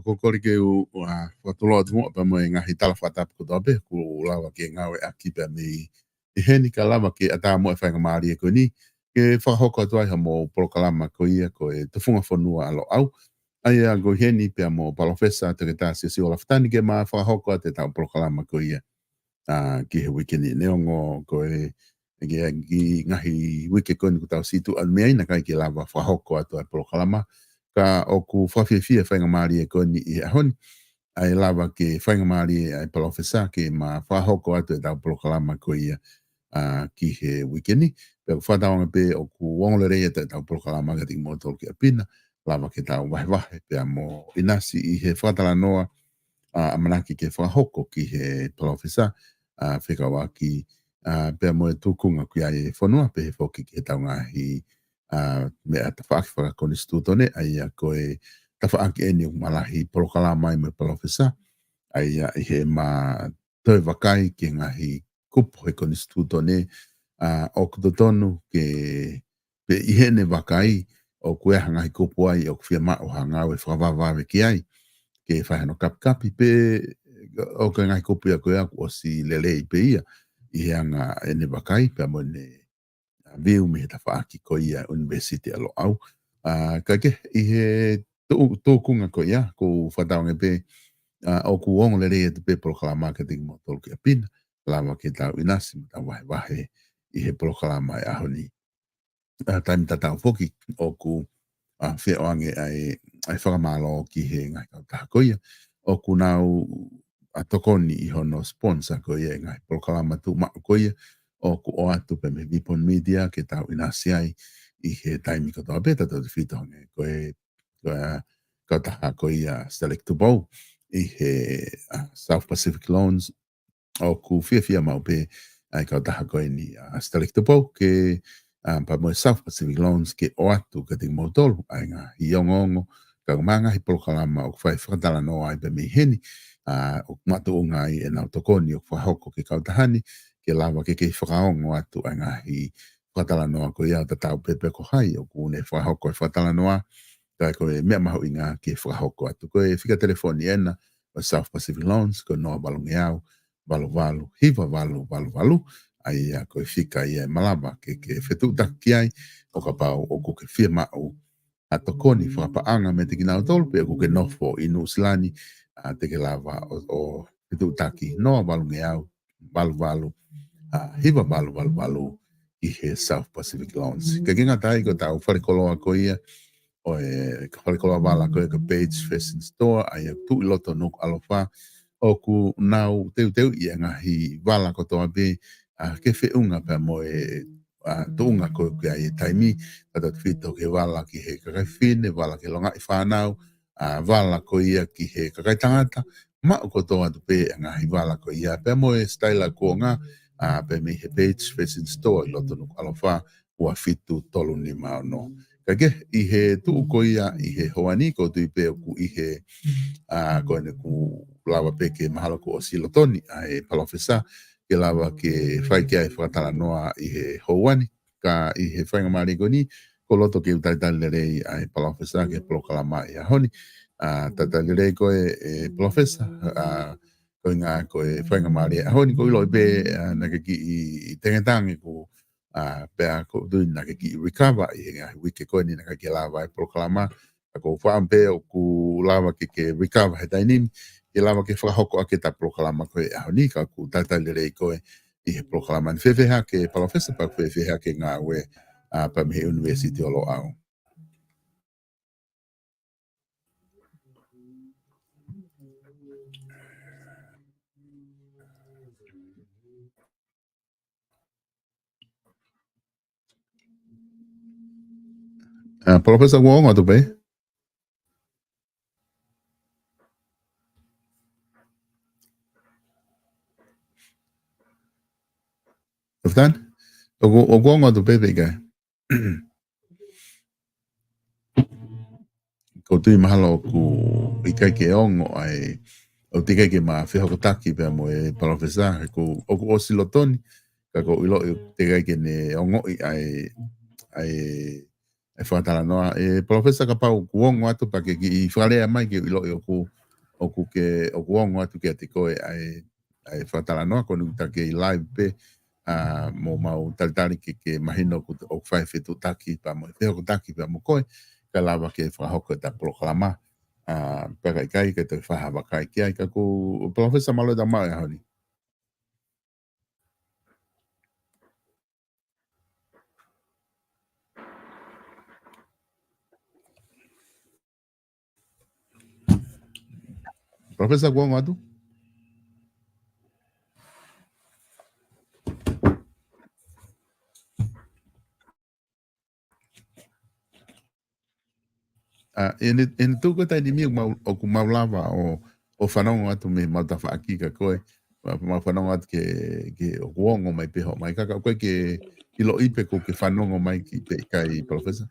kokori ke u whatolo atu pa mo ngahi tala whatap ko dobe ku lava ke ngawe aki pa me I heni ka lava ke ata mo e whainga maari e ko ni ke whakahoko atu ai ha mo polokalama ko ia ko e tufunga whanua alo au ai a go heni pe mo palofesa te ta se si ola ftani ke ma whakahoko ate tau polokalama ko ia ki he wikini neongo ko e ki ngahi wike koni ku tau situ al mea ina kai ke lava whakahoko atu ai polokalama ka o ku whawhiawhia whainga maari e koni I ahoni ai lava ke whainga maari ai palofesa ke ma whahoko atu e tau polokalama ko ia ki he wikini. Pero whataonga pe o ku wongole e tau polokalama ka tiki mo tolu ki apina lava ke tau wahe pe mo inasi I he whatala noa amanaki ke whahoko ki he palofesa whikawa ki pe mo e tukunga ki ai whanua pe he whoki ki he tau ngahi me a tawhaaki whakakoni stutone ai a koe tawhaaki eni o malahi polokalama I me palofesa ai a he ma toi wakai ki ngahi kupo he koni stutone o kutotonu ke pe ihene wakai o kue hangahi kupo ai o kwhia mao hangawe whakawawawe ki ai ke whahano kapi pe o ka ngahi kupo ia koe aku o si lele I pe ia I heanga ene wakai pe amo ne viu me ta whaaki ko ia university alo au. Ka ke I he tōkunga ko ia, ko whataonga pe o ku ongo le rea te pe polokala marketing mo tolu ki apina, lama ke tau inasi mo tau wahe I he polokala mai ahoni. Taimi tatau foki o ku whia oange ai whakamalo ki he ngai kau taha ko ia, o ku nau tokoni I hono sponsor ko ia ngai polokala matu mao ko ia, o ku o atu pe me Vipon Media ke tau inasi ai I he taimi katoa beta tau te whitonge koe kau taha ko ia Select to Bow I he South Pacific Loans o ku whia mau pe ai kau taha ko ni Select to Bow ke pa mo South Pacific Loans ke o atu ka ting mautolu ai ngā hiongongo ka manga hi polokalama o ku whai whakatala no ai pe me heni o matu o ngai e nau tokoni o whahoko ke kau tahani ke lava ke whakaongo atu ai ngahi whakatala noa ko ia tatau pepe ko hai o kune whahoko e whakatala noa kai ko e mea mahu inga ke whakahoko atu ko e whika telefoni ena o South Pacific Loans ko noa balungi au valu hiva valu ai a ko e whika ia malaba ke whetu taki ai o ka pau o ko ke whia mau a tokoni whakapaanga me te kinau tolu pe o ko ke nofo I Nusilani te ke lava o whetu taki noa balungi au valu hiva valu I he South Pacific Loans. Ka kinga tai ko tau wharekoloa ko ia o e wharekoloa wala ko e ka Page Fashion Store ai tu I loto nuk alofa o ku nau teu ia ngahi wala ko toa be ke whiunga pa mo e tuunga ko kia I taimi tatat whito ke wala ki he kakai whine wala ke longa I whanau wala ko ia ki he kakai tangata ma ko toa tu pe ngahi wala ko ia pa mo e style ko nga pe me he Page Fashion Store I loto nuk alofa ua fitu tolu ni mao no. Kage I he tuu ko ia I he hoani ko tui pe ku I he ko ene ku lawa pe ke mahalo ko o silotoni ai palofesa ke lawa ke whai ke ai whakatala noa I he hoani ka I he whainga maari ko ni ko loto ke utaitali le rei ai palofesa ke polokalama I ahoni tatali rei ko e palofesa ko inga ko e whainga maari ahoni ko ilo I be na ke ki I tengetangi ko pea ko tui na ke ki recover I he wike ko ni na ke lawa ai polokalama ko whaampe o ku lawa ke recover he tainim ke lawa ke whakahoko ake ta polokalama ko e ahoni ka ku tatali rei ko I he polokalama ni whewheha ke palofesa pa whewheha ke ngā we pa me university o lo au. Palofesa Wong atu pe? Taftan? O Wong atu pe pe kai? Ko tui mahalo ku ikai ke ongo ai o tika ke ma whihokotaki pe mo e palofesa ko o ku osilotoni ka ko ilo tika ke ne ongo ai e whakatala noa e palofesa ka pau ku ongo atu pa ke ki I whalea mai ke ilo o ku o ku ke o ku ongo atu ke te koe ai whatala noa konu ta ke live pe mo mau talitari ke mahino ku o whai whetu taki pa mo wheo ku taki pa mo koe ka lava ke whahoko ta proklama peka ikai ke te whahawa kai ki ai ka ku Professor Malo da mai honi. Professor Guang atu? En tu ko tai ni mi o ku mau lava o whanongo atu me mau ta whaaki ka koe mau whanongo atu ke o kuongo mai peho mai kaka koe ke ilo ipe ko ke whanongo mai ki pe kai Professor.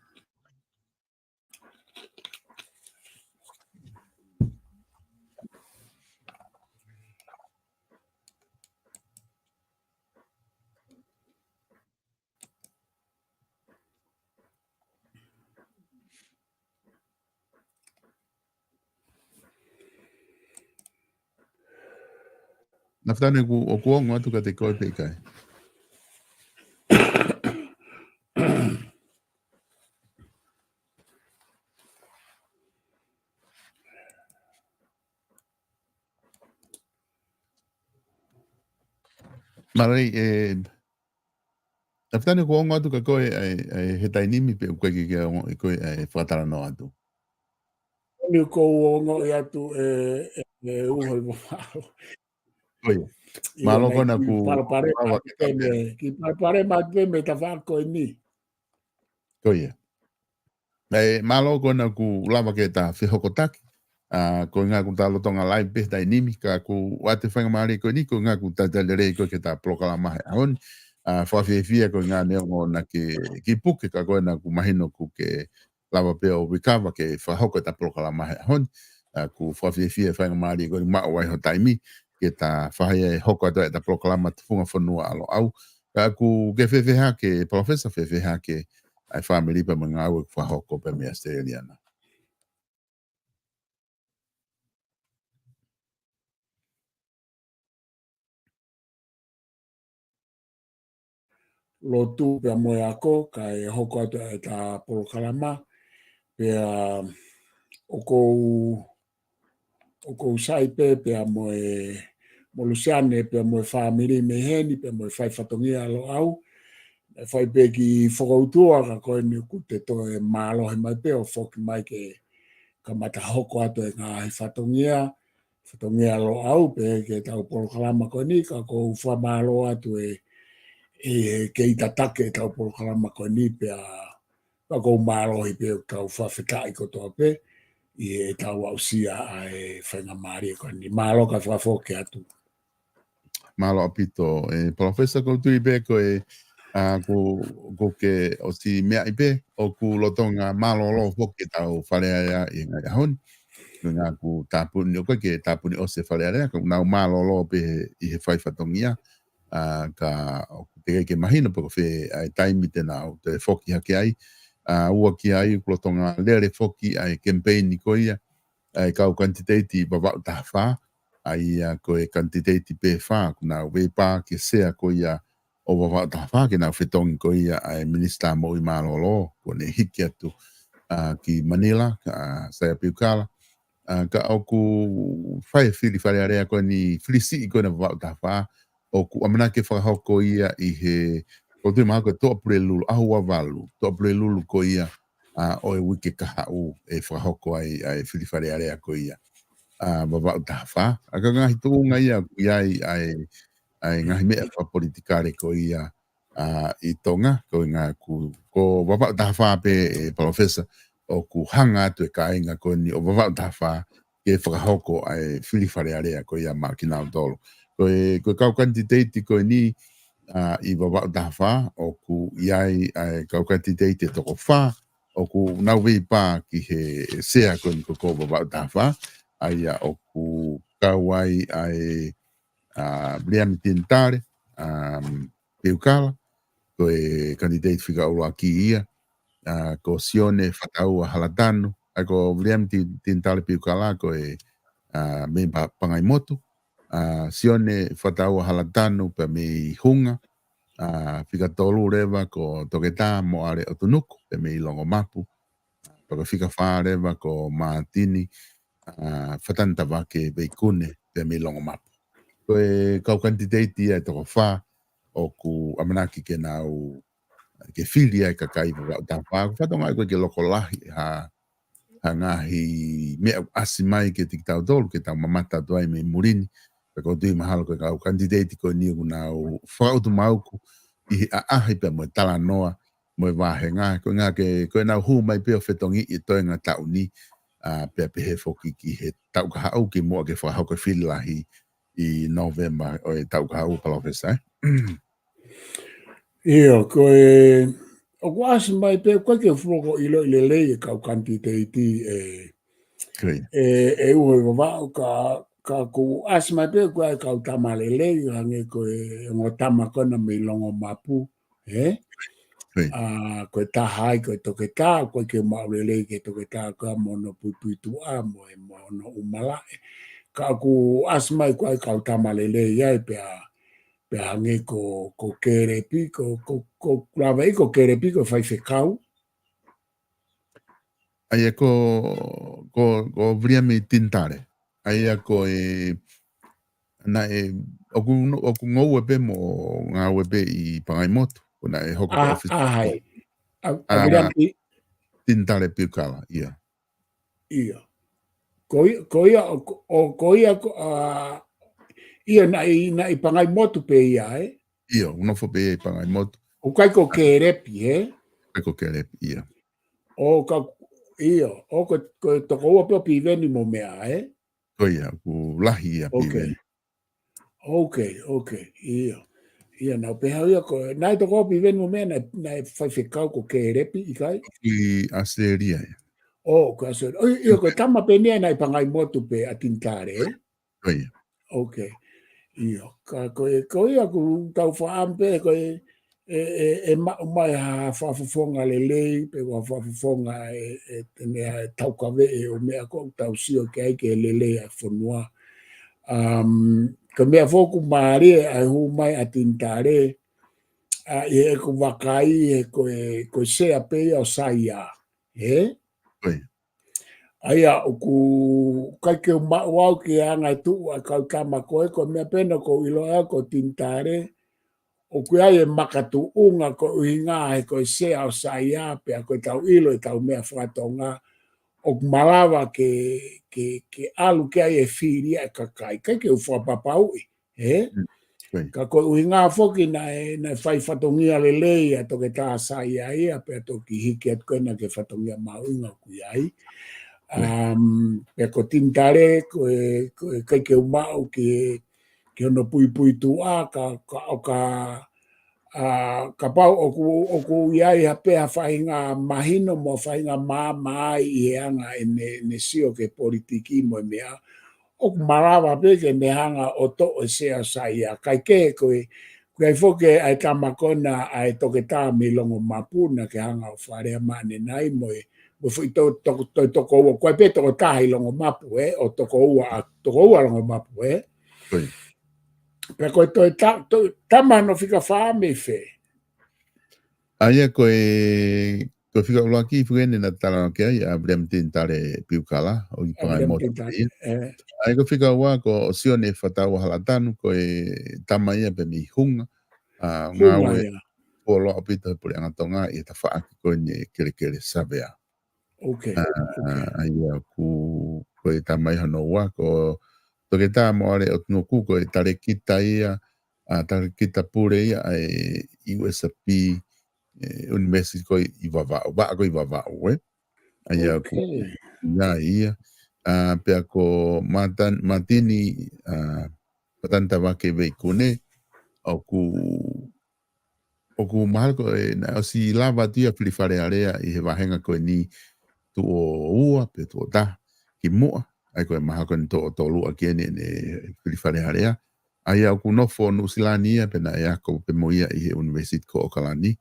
Na whtane ku o kuongo atu ka te koe pe kai. Marei na whtane kuongo atu ka koe he tainimi pe koe ki koe whatara no atu. Ni ko ngo ya tu uhol mo malo. Koe. Malo kona ku pare ki pare ma me ta fa ko ni. Koe. Malo kona ku lava ke ta whihokotaki. Ko ngā ku talo tonga live pe tai nimi ka ku wate whanga maari ko ni ko ngā ku tatalere ko ke ta proklama he ahon whawhiawhia ko ngā neongo na ki puke ka koe na ku mahino ku ke lava pe o wikawa ke whahoko ta proklama he ahon ku whawhiawhia whanga maari ko ni mao wai ho taimi ke ta whahia hoko ato e ta proklama tufunga whanua alo au ka ku ke whewheha ke professor whewheha ke ai whamiri pa mga au e whahoko pe me Australiana. Lo tu pe mo ako ka e hoko atu e ta proklama pe o ko sai pe mo mo lusiane pe mo family me heni pe mo fai fatongia lo au e fai pe ki whakautua ka koe ni ku te to e malo he mai pe o whoki mai ke ka mata hoko atu e ngā he whatongia lo au pe ke tau proklama koe ni ka ko wha malo atu ke i tatake e tau proklama koe ni pe a ko malo hi pe tau whawhetai ko toa pe i e tau au sia a e whainga maari koe ni malo ka whawhoke atu. Malo apito Professor ko tui pe ko ko ke o si mea ipe o ku lotonga malo lo foke tau whaleaya i ngai ahon ngā ku tāpuni o koe ke tāpuni o se whaleaya ko nau malo lo pe i he whai whatongia ka o te ke mahina po whe ai taimi tena o te foki hake ai ua ki ai ku lotonga lere foki ai campaign ni ko ia ai kau kantiteiti babau ta wha ai ko e kantiteiti pe wha kuna we pa ke sea ko ia o babau ta wha ke na whetongi ko ia ai minister mo i malolo ko ne hiki atu ki Manila saya piukala ka o ku whai whiri whare area ko ni whirisi ko na babau ta wha o ku amana ke whahoko ia i he ko te maha ko tō pure lulu ahua walu tō pure lulu ko ia o e wike kaha u e whahoko ai whiri whare area ko ia babau ta wha a ka ngahi tō ngai a iai ai ngahi mea wha politikare ko ia i tonga ko ngā ko babau ta wha pe e professor o ku hanga atu e ka inga ko ni o babau ta wha ke whakahoko ai whiri whare area ko ia makina o tolo ko kau kantiteiti ko ni i babau ta wha o ku iai ai kau kantiteiti toko wha o ku nau wei pā ki he sea ko ni ko babau ta wha ai o ku kawai ai Brian Tintare Peukala ko e candidate fica o aki ia ko Sione Fatau Halatano ai ko Brian Tintare Peukala ko e me pangai motu, sione whatau halatanu pe me hunga, whika tolu rewa ko toketā mo are o tunuku pe me longo mapu, paka whika wha rewa ko Mātini, whatanta wake veikune pe me longo mapu. Koe kau kantiteiti e toko wha o ku amanaki ke nau ke whiri ai kakai wa ta wha, whatonga koe ke loko lahi ha ngahi mea asi mai ke tikitau tolu ke tau mamata tuai me murini, pe ko tui mahalo koe kau kantiteiti koe ni nau whautu mauku i ahi pe mo tala noa mo wahenga koe ngā ke koe nau hu mai peo whetongi i toi ngā tau ni pe he foki ki he tau ka hau ki mua ke whahau koe whiri lahi i November o e tau ka hau palofesa. Ia, koe o kuasi mai pe koe ke whoko ilo i le lei e kau kantiteiti e ue wawau ka ku asi mai pe koe kau tama le lei hange koe ngo tama kona me longo mapu, koe tahai koe toke tā, koe ke mau le lei ke toke tā koe mono puitu a mo e mono umalae. Ka ku asi mai koe kau tama le lei ai pe hange ko kerepi, ko lawai ko kerepi ko whai whekau. Aia ko vria me tintare. Aia ko na oku ngau pe mo ngā pe i pangai motu. Kuna e hoko pa office. Ahai. A tintare piukala, ia. Ia. Ko ia ia na i pangai motu pe ia, Ia, unofo pe i pangai motu. O kai ko kerepi, Kai ko kerepi, ia. O ka, ia, o ko toko ua peo piveni mo mea, Ko ia, ku lahi ia piveni. Okay, ia. Ia, nau peha ia ko, nai toko ua piveni mo mea, nai whaiwhekau ko kerepi, i kai? I Asteria, ia. Ko Asteria. Ia, ko tama pe nea nai pangai motu pe atintare, Ko ia. Okay. Ia, ko ia ku tau whaampe, ko e mai ha whaafafonga le lei, pe wa whaafafonga e taukawe e o mea ko tau sio ke aike le lei a whanua. Ka mea whoku maari e hu mai a tintare, i e ku wakai e ko sea pe o saia, Koi. Aia o ku kai ke wau ke anga tu a kau tama koe ko mea pena ko iloa ko tintare o ku ai makatu unga ko uhinga he ko sea o saia pe a ko tau ilo e tau mea whatonga o malawa ke alu ke ai e whiri a kakai kai ke ufua papau ka ko uhinga foki na whai whatongia le lei a toke tā saia ia pe a toki hiki at koe na ke whatongia mauinga ku iai pe ko tintare ko kai ke umau ke ono pui tu a ka pau o ku iai hape a whainga mahino mo whainga mai i anga ne sio ke politiki mo mea o marawa pe ke ne hanga o to o sea saia kai ke ai foke ai tamakona ai toke tā mi longo mapuna ke hanga o wharea mane nai mo mo fui toko ua koe pe toko tahi longo mapu o toko ua longo mapu pe koe tama no fika wha me fe Aia koe fika ula ki fuene na tala ke ai a brem tintare piukala o i pangai motu ai ko fika ua ko sione whatau halatanu koe tama ia pe mi hunga ngawe o loa pita puri angatonga i ta whaaki koe ne kere savea. Aia ku koe tamai hano ua ko toke tā moare o tino ku koe tare kita ia tare kita pure ia USP University koe i wawau wa koe i wawau aia ku ia pea ko Mātini patanta wake vei kune o ku mahal koe o si lava tia whiwhare area i he wahenga koe ni tu o ua pe tu o ta ki mua ai koe maha koe ni to o tolu a kiene ne whiwhare area ai au ku nofo nusilani ia pena e ako pe moia i he university ko o kalani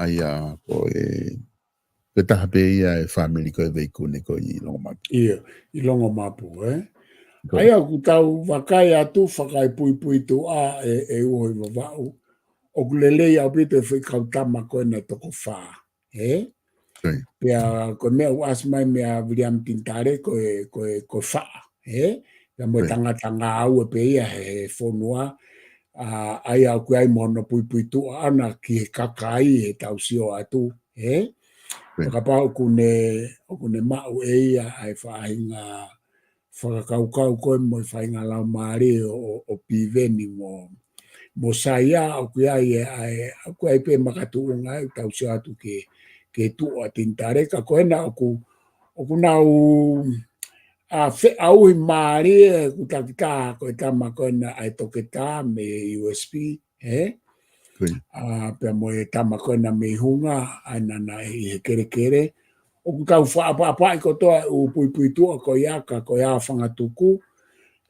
ai a koe pe taha pe ia e family koe vei kune koe i longo mapu ia i longo mapu Ai au ku tau wakai atu whakai pui tu a e uoi wawau. O ku lelei au pito e whikautama koe na toko whā. Pea koe mea uas mai mea William Tintare koe wha. Pea mo tangata ngā au e pe ia he whonua. Ai au ku ai mono pui tu ana ki he kakai he tau sio atu. Ka pao kune mau e ia ai whahinga whakakaukau koe mo i whahinga lau maari o piveni mo saia au ku ai pe makatu unga tau sio atu ke tu o Tintare ka koe na oku nau au i maari ku takita koe tama koe na ai toke tā me USB pea mo e tama koe na me hunga ana na i he kere o ku tau whaapa i kotoa u pui tua ko iaka ko ia whangatuku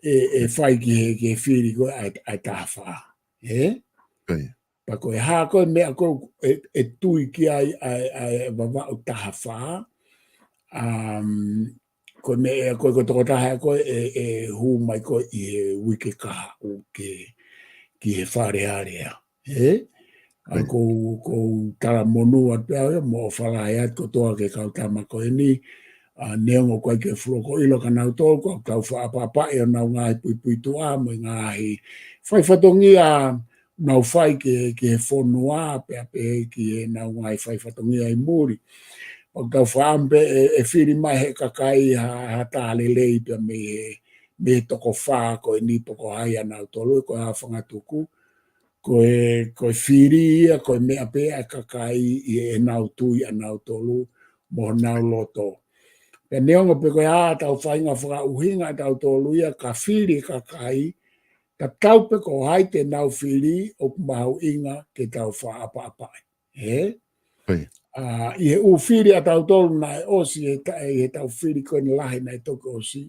e whai ki he whiri koe ai tāwha. Pa koe hā koe mea koe e tui ki ai wawau tāwha. Koe mea koe toko taha koe e hu mai koe i he wike kaha o ki he whare area. Ko tala monua pēo mo whalai at kotoa ke kautama koe ni neongo koe ke whuroko ilo ka nau tō ko kau whaapapa e o nau ngai pui tua mo ngai whai whatongi nau whai ke he whonua pēa pē ki e nau ngai whai whatongi ai muri. O kau whaampe e whiri mai he kakai ha tāle lei pēa me toko wha koe ni toko hai anau tolu koe ha whangatuku. Koe whiri ia koe mea pēa kakai e nau tui anau tolu mo nau loto. Pea neongo pe koe tau whainga whakauhinga tau tolu ia ka whiri kakai ka tau pe ko hai te nau whiri o kumahau inga ke tau whaapapai. I he u whiri a tau tolu na e osi e tau whiri koe ni lahi na e toko osi.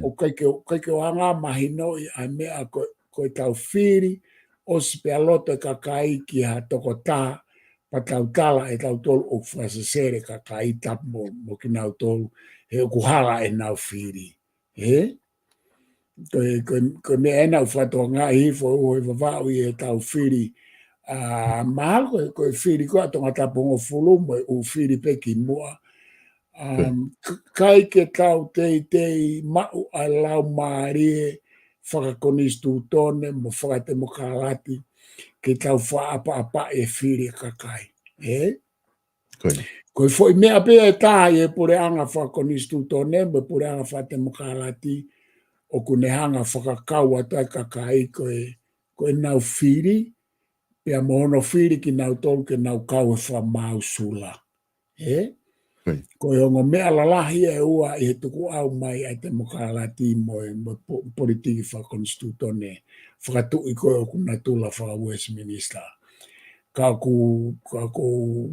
O kaike o hanga mahinoi ai mea koe tau whiri osi pe aloto e kakai ki ha toko tā pa tau tala e tau tolu o whasasere kakai tap mo ki nau tolu he o kuhala e nau whiri. Koe mea e nau whatoa ngā hifo o e wawau i e tau whiri mahal koe whiri koe atonga tapongo fulu mo e u whiri pe ki mua. Kai ke tau tei mau a lau maarie whakakonistu tone mo whakatemokalati ke tau whaapa e whiri kakai. Koe foi mea pe e tahi e pure anga whakakonistu tone mo pure anga whakatemokalati o kune hanga whakakau atai kakai koe nau whiri pea mohono whiri ki nau tolu ke nau kau e whamau sula. Koe hongo mea lalahi e ua i he tuku au mai ai te mokalati mo politiki whakakonistu tone whakatui koe o kuna tula whaka Westminster. Ka ku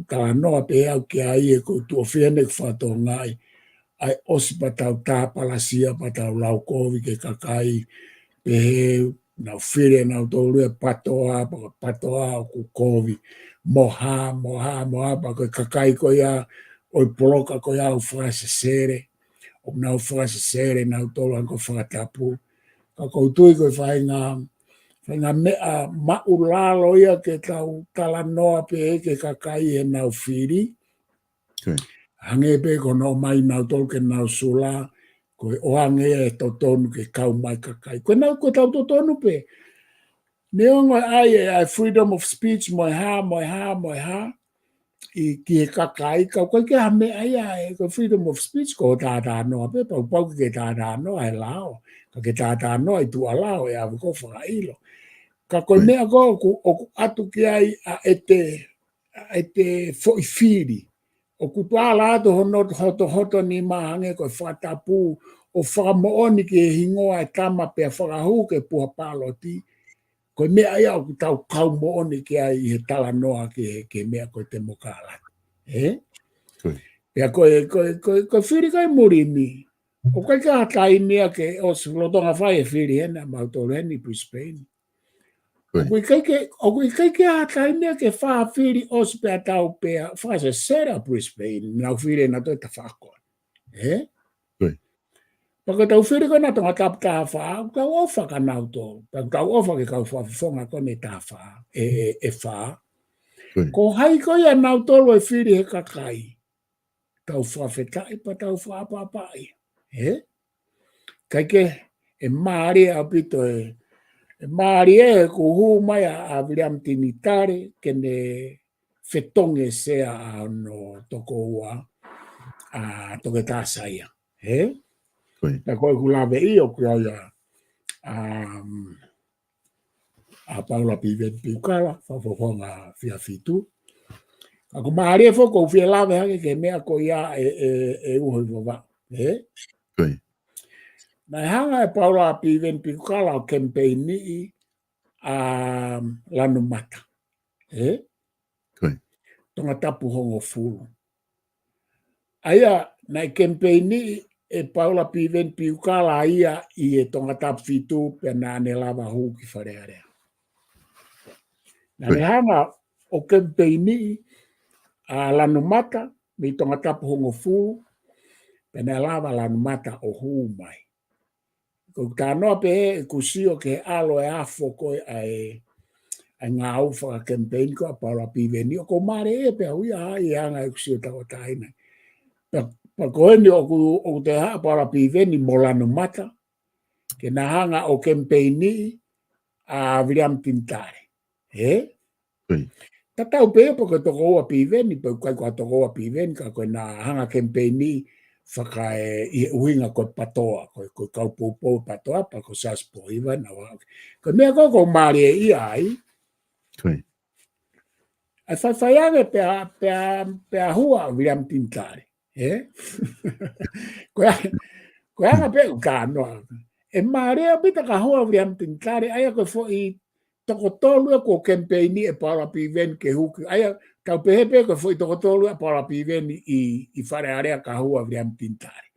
tala noa pe au ki ai e ko tua whianek whatoa ngai ai osi patau tā palasia patau lau kovi ke kakai pe he nau whiri nau tolu e patoa o ku kovi moha pa koe kakai ko ia o poloka ko ia o whakasesere o nau whakasesere nau tolu anko whakatapu ka koutui koe whainga mea maulalo ia ke tau tala noa pe ke kakai e nau whiri. Hange pe ko no mai nau tolu ke nau sula koe ohange e totonu ke kau mai kakai. Koe nau koe tau totonu pe. Neongo ai freedom of speech moi ha i ki he kakai kau koe ke ha mea ia ko freedom of speech ko tātā noa pe pau ke tātā noa e lao. Ka ke tātā noa i tu alao e avu ko whakailo. Ka koe mea ko o atu ki ai a ete foi whiri. O kutuala atu hoto ni mahange koe whatapu o whakamooni ki e hingoa e tama pe whakahu ke puha paloti. Koe mea ia o kutau kau mooni ki ai he tala noa ke mea koe te mokala. Pea koe whiri koe murini. O kai ka hatai mea ke o lotonga whai e whiri hena mautoro heni Brisbane. O kui kai hatai mea ke wha whiri o spea tau pea whasa sera Brisbane. Nau whiri na toi ta whakoa. Paka tau whiri kona tonga tap tā wha, kau ofa ka nau tō. Kau ofa ke kau whawhifonga kone tā wha, e wha. Ko hai ko ia nau tōlo e whiri he kakai. Tau whawhetai pa tau whapapai. He? Kai ke, e maari a pito e maari e ko hu mai a William Tinitare kene whetonge sea no toko ua a toke tāsaia. He? Na koe kulawe i o kia ia a Paula Piven Piukala, whawhonga whia whitu. Ako maari e whoko whia lawe hake ke mea ko ia e uhoi wawa. He? Na hanga e Paula Piven Piukala o campaign ni a lanu mata. He? Tonga tapu hongo fulu. Aia, na campaign ni e Paula Piven Piukala ia i e tonga tapu fitu pe na ane lava huu ki wharearea. Na hanga o campaign ni a lanu mata, mi tonga tapu hongo fulu, pe na lava lanu mata o huu mai. Ko ka noa pe e kusio ke alo e afo koe ai ngā uwhaka campaign ko a Paula Piven ni o ko mare e pe hui a i anga e kusio tau taina. Pa koe ni o te haa Paula Piven ni mo lanu mata, ke na hanga o campaign ni a William Tinitare. He? Tatau pe po ko toko a Piven ni pe kai ko toko a Piven ka ko na hanga campaign ni whaka i uhinga ko patoa, ko kaupoupo patoa, pa ko saspo iwa na wa. Ko mea ko maari e ia ai. Ai whaiwhaiange pe a hua William Tinitare. He? Ko anga pe ka noa. E maari e pita ka hua William Tinitare, aia ko fo i toko tolu e ko campaign ni e Paula Piven ke huki. Aia tau pehepe ko foi toko tolu a Paula Piven i wharearea ka hua William Tinitare.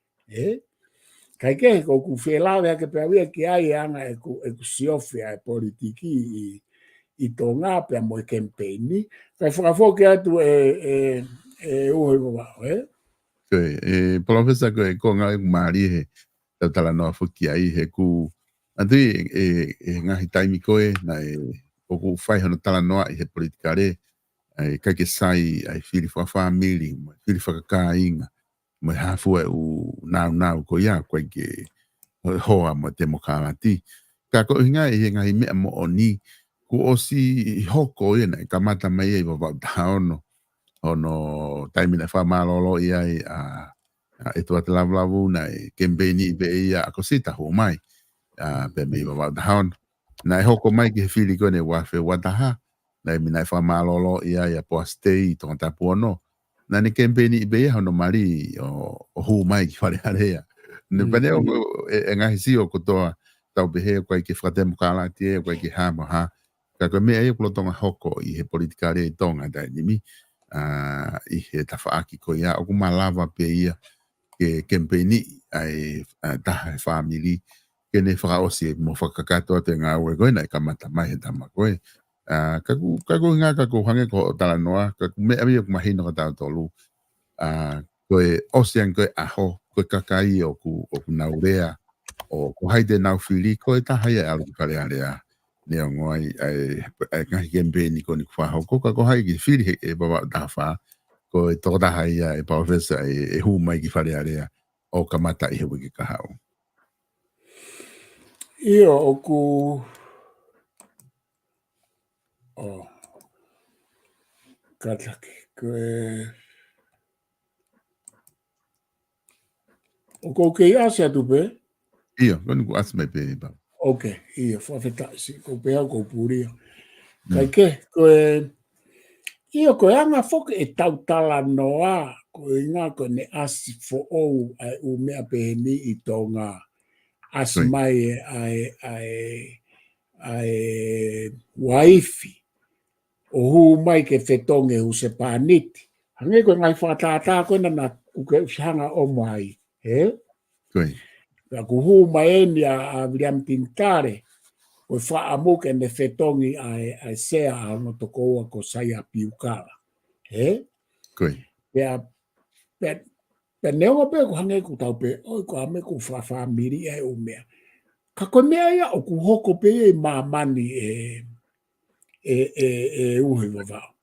Kai ke ko ku whelawe ke pe awia ki ai anga e ku siofia e politiki i tō ngā pe a moe campaign ni. Kai whakafoke atu e uhoi wawao, Profesa ko ngā maari he tau tala noa whuki ai he ku Andui ngahi taimi koe na o ku whai hono tala noa i he politikare kai ke sai ai whiri whawhamiri, whiri whakakāinga, mai hafua u nau ko ia koe ke hoa mo demokarati. Ka ko hinga he ngahi mea mo o ni ku osi hoko ia na kamata mai e wawau taono ono taimi na whamalolo ia e tua te lavlavu na kembeni i be ia ako sita ho mai. Pe me wa down na hoko mai ki fili ko ne wa fe wataha na mi na fa malolo ia poste ton tapono na ne kempeni be hono mari o hu mai ki fale area ne pene o nga hisi o kotoa tau be he ko ki fratem kala tie ko ki ha ka ko me ai ko tonga hoko i he politikare tonga da ni i he tafaaki ko ia o kuma lava pe ia ke kempeni ai ta family kene whakaosi mo whakakato te ngā ue koe nei kamata mai he tama koe. Kaku ngā kaku hange ko tala noa, kaku mea mea kumahino ka tau tolu. Koe osian koe aho, koe kakai o ku naurea, o ku haide nau whiri, koe tahai e alu kare area. Neo ngoai ngahi kempeni ko ni kuwhaho, ko kako hai ki whiri e bawa tawha, koe tōtahai e professor e hu mai ki whare area, o kamata i hewe ki kahau. Ia o ku kataki o ko ke asa tu pe ia konu ku asme pe ba okay ia whawheta si ko pe ko puria kai ke ko ia ko anga foke e tautala noa ko inga ko ne asi fo o ai u mea pe ni i tonga asmai ai waifi o hu mai ke whetonge hu se pāniti. Hange koe ngai whātātā koe na kuke ushanga o mai. He? Ka ku hu mai eni a William Tinitare koe whaamuke ne whetongi ai sea no toko ua ko Saia Piukala. He? Koe. Pea Pe neonga pe ko hange ku tau pe o ko ame ku family e o mea. Ka ko mea ia o ku hoko pe e mamani e uhi wawao.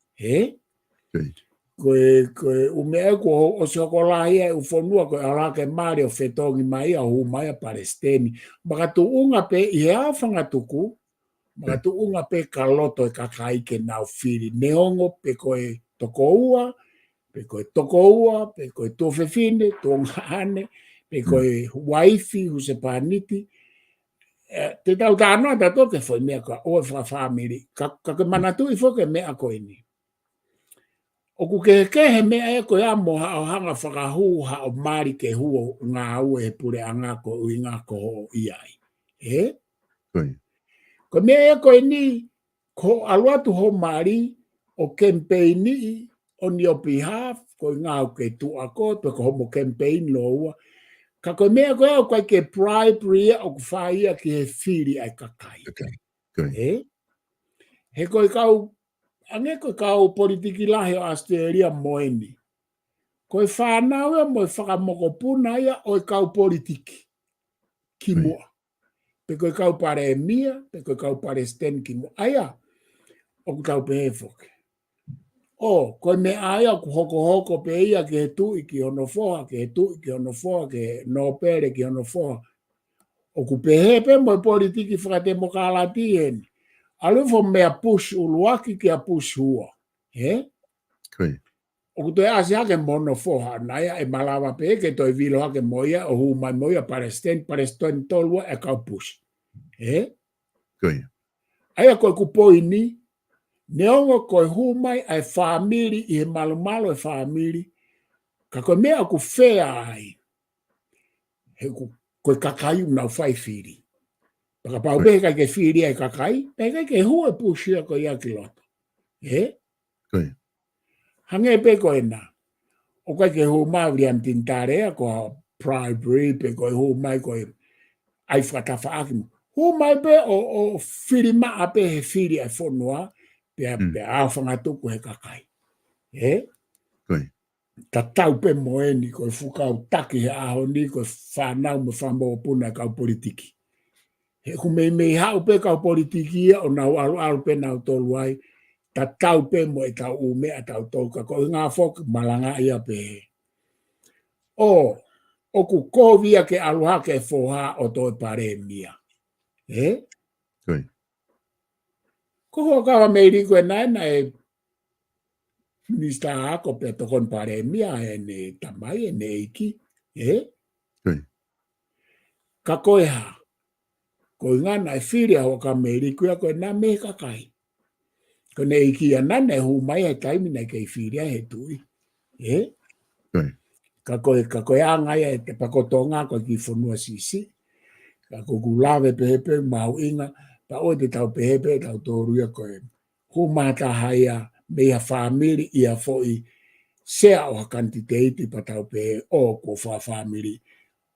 Koe o mea ko o se ko lahi e u fonua ko ala ke mare o fetongi mai a hu mai a Palestini. Maka tu unga pe i hea whanga tuku, maka tu unga pe ka loto e kakai ke nau whiri. Neongo pe koe toko ua, pe koe toko ua, pe koe tofefine, tonga ane, pe koe waifi, huse paniti. Te tau tānoa ta toke foi mea ka oe whamiri. Ka ke manatu i foke mea koe ni. O ku ke mea e koe amo o hanga whakahu ha o mari ke huo ngā ue he pure a ngā ko ui ngā ko ho iai. Ko mea e koe ni, ko aluatu ho mari o campaigni on your behalf, ko ngā ke tu ako, to ko homo campaign lo ua. Ka koe mea koe au koe ke bribery o ku whaia ki he whiri ai kakai. He koe kau, ange koe kau politiki lahi o Australia moeni. Koe whanau e moe whakamoko puna ia o kau politiki ki mua. Pe koe kau pare mia, pe koe kau pare sten ki mua. Aia, o ku tau pe he foke. O, koe me aia ku hoko pe ia ke he tui ki ono foha, ke he tui ki ono foha, ke no pere ki ono foha. O ku pe he pe moe politiki whakate mo kālati heni. Alufo mea push uluaki ki a push hua. O ku toi asi hake mono foha, naia e malawa pe ke toi vilo hake moia, o hu mai moia Palestine tolua e kau push. Aia koe ku poini, neongo koe hu mai ai family, i he malo e family, ka koe mea ku whea ai, he koe kakai unau whai whiri. Paka pau pehe kai ke whiri ai kakai, pehe kai ke hua pushia koe ia ki loto. Hange pe koe na, o kai ke hu mauri am tintarea ko bribery, pe koe hu mai koe ai whakatafa akimu. Hu mai pe o whiri maa pe he whiri ai whonua, pe a whangatuku he kakai. Ta tau pe moeni koe whukau taki he aho ni koe whanau me whambo puna kau politiki. He kumei hau pe kau politiki ia o nau alu pe nau tolu ai, ta tau pe mo e tau ume a tau toka ko ngā whok malanga ia pe. O ku kovia ke aluha ke foha o toi pare mia. Ko hoa kawa meiri koe naina e Minister ako pe tokon pare mia e ne tamai e ne iki. Ka koe ha. Ko ngana e whiria ho ka meiri koe koe na me kakai. Ko ne iki anana e hu mai e taimina kei whiria he tui. Ka koe angai e te pakotonga koe ki whanua sisi. Ka ko kulawe pehepe mau inga. Pa oe te tau pehepe tau tōruia koe. Hu mata haia mea family ia foi sea o hakanti teiti pa tau pehe o ko wha family.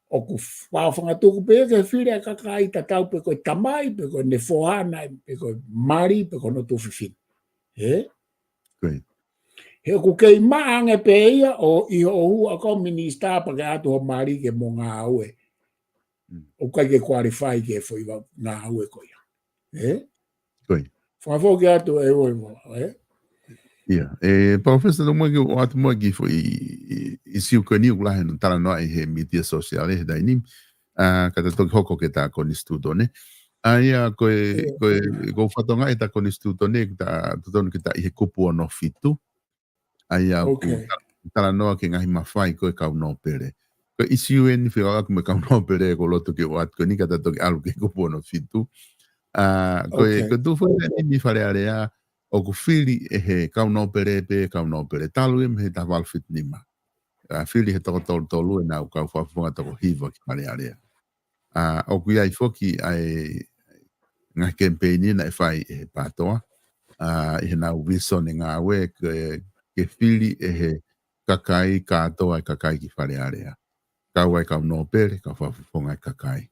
O ku whawhanga tuku pe ke whiria kakai ta tau pe koe tamai, pe koe ne whohana, pe koe mari, pe koe no tuwhiwhin. He ku kei maange pe ia o iho o hua ko minister pa ke atu ho mari ke mo ngā aue. O kai ke qualify ke foi ngā aue ko ia. Whawho ke atu e oi mo. Professor, no mwagi o atu mwagi fo i siu koe ni ulahe no tala noa i he media social he dai nim. Kata toki hoko ke ta koni studo ne. Aia koe whatonga e ta koni studo ne ta tutonu ki ta i he kupu o no fitu. Aia tala noa ke ngahi mawhai koe kau no pere. Koe i siu e ni whiwaka kume kau no pere ko loto ke o atu koe ni kata toki alu ke kupu o no fitu. Koe tufu ni whare area o ku whiri e he kau no pere pe kau no pere talu e me he ta walfit nima. Whiri he toko tolu e nau kau whafunga toko hiva ki whare area. O ku iai foki ai ngā campaigni na e whai e he pātoa. I he nau wison e ngā we ke whiri e he kakai kātoa e kakai ki whare area. Kau ai kau no pere, kau whafunga e kakai.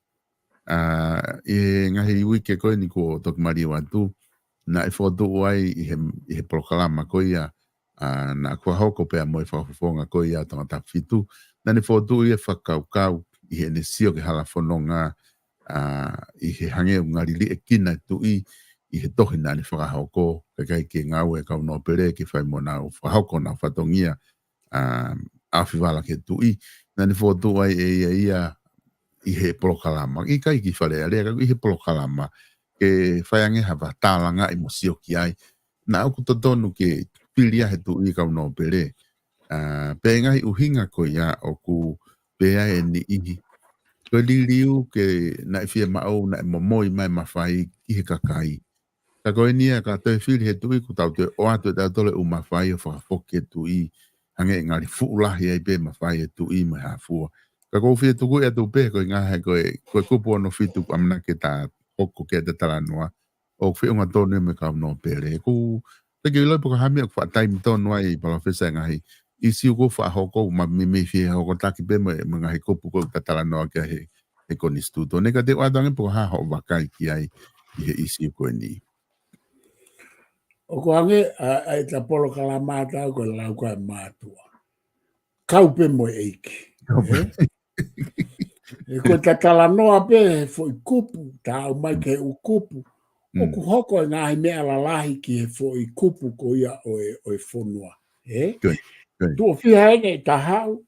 I ngahi wike koe ni ko toki mari watu, na e whotu ai i he proklama ko ia na kua hoko pea mo e whakafonga ko ia tanga ta fitu. Na ne fotu i e whakaukau i he ne sio ke hala whanonga i he hange ngari li e kina tu i he tohi na ne whakahoko kai ke ngau e kau no pere ke whai mo na whahoko na whatongia awhiwala ke tu i. Na ne fotu ai ia i he polokalama. I kai ki whare area i he polokalama ke whaiange hawa tālanga i mo sio ki ai. Na au kutotonu ke pilia he tu i kau no pere. Pe ngai uhinga ko ia o ku pea e ni ihi. Ko liliu ke na i fia mao na i momoi mai mawhai ki he kakai. Ka koe nia ka toi whiri he tui ku tau te o atu e tau tole u mawhai o whakafoke e tui. Hange ngari fuulahi ai pe mawhai e tui mai hafua. Ka kou whia tuku e tu pe koe ngahe koe kupu ono fitu amna ke ta hoko ke te taranua. O whia unga tonu me kau no pere. Ku te ki loipo ka hami o kwa taimi tonu ai pala whisa ngahi. Isi uko wha hoko ma me whia hoko taki pe me ngahi kupu ko ta taranua ke he konistuto. Neka te wadangi po ha ho wakai ki ai i he isi uko ni. O ko ange ai ta polo kalamata ko lau ko matua. Kau pe mo eiki. E ko ta talanoa pe foi kupu ta o mai ke u kupu. O ku hoko ngā me ala lahi ki he foi kupu ko ia o e fonua. Tu o whiha ene ta hau.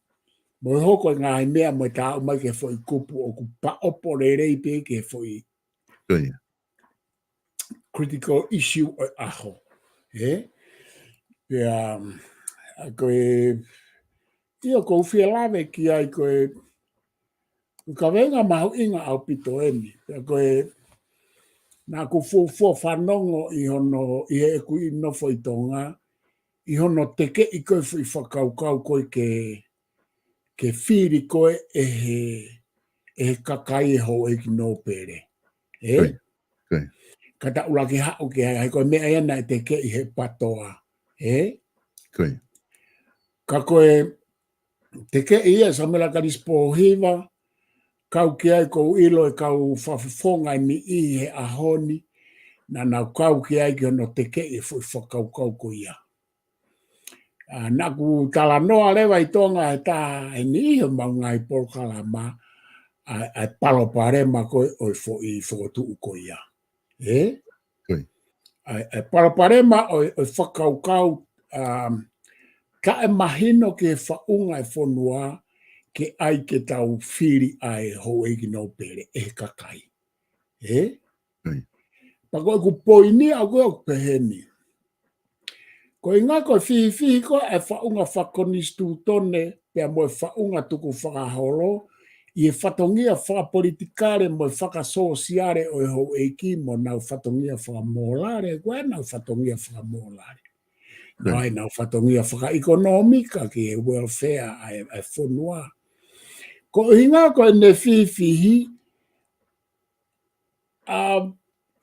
Mo hoko ngā mea mo ta o mai ke foi kupu o ku pa opo rei pe ke foi critical issue o aho. Pea, koe, ia kou whia lawe ki ai koe, ka wenga mahu inga au pito eni. Pea koe, nā ku fua whanongo i hono, i he eku i nofo i tonga, i hono teke i koe fui whakaukau koe ke whiri koe e he kakai e ho e ki no pere. Kata ula ki hao ki hai koe mea ena e teke i he patoa. Ka koe teke ia sa mela ka dispo hiva, kau ki ai kou ilo e kau whawhifonga ni i he ahoni, na nau kau ki ai ki ono teke i fui whakaukau ko ia. Nā ku tala noa lewa i tonga e tā e ni i maunga i Polokalama, ai palo parema koe o i whotu uko ia. Ai palo parema o whakaukau ka e mahino ke whaunga e whanua ke ai ke tau whiri ai ho e ki no pere e kakai. Pako e ku poini au koe o peheni. Ko inga koe whihi koe e whaunga whakonistu tone pia mo e whaunga tuku whakaholo i e whatongia whakapolitikare mo e whakasosiare o e ho e ki mo nau whatongia whakamolare koe nau whatongia whakamolare. Nai nau whatongia whakaekonomika ki e welfare ai whanua. Ko inga koe ne whihi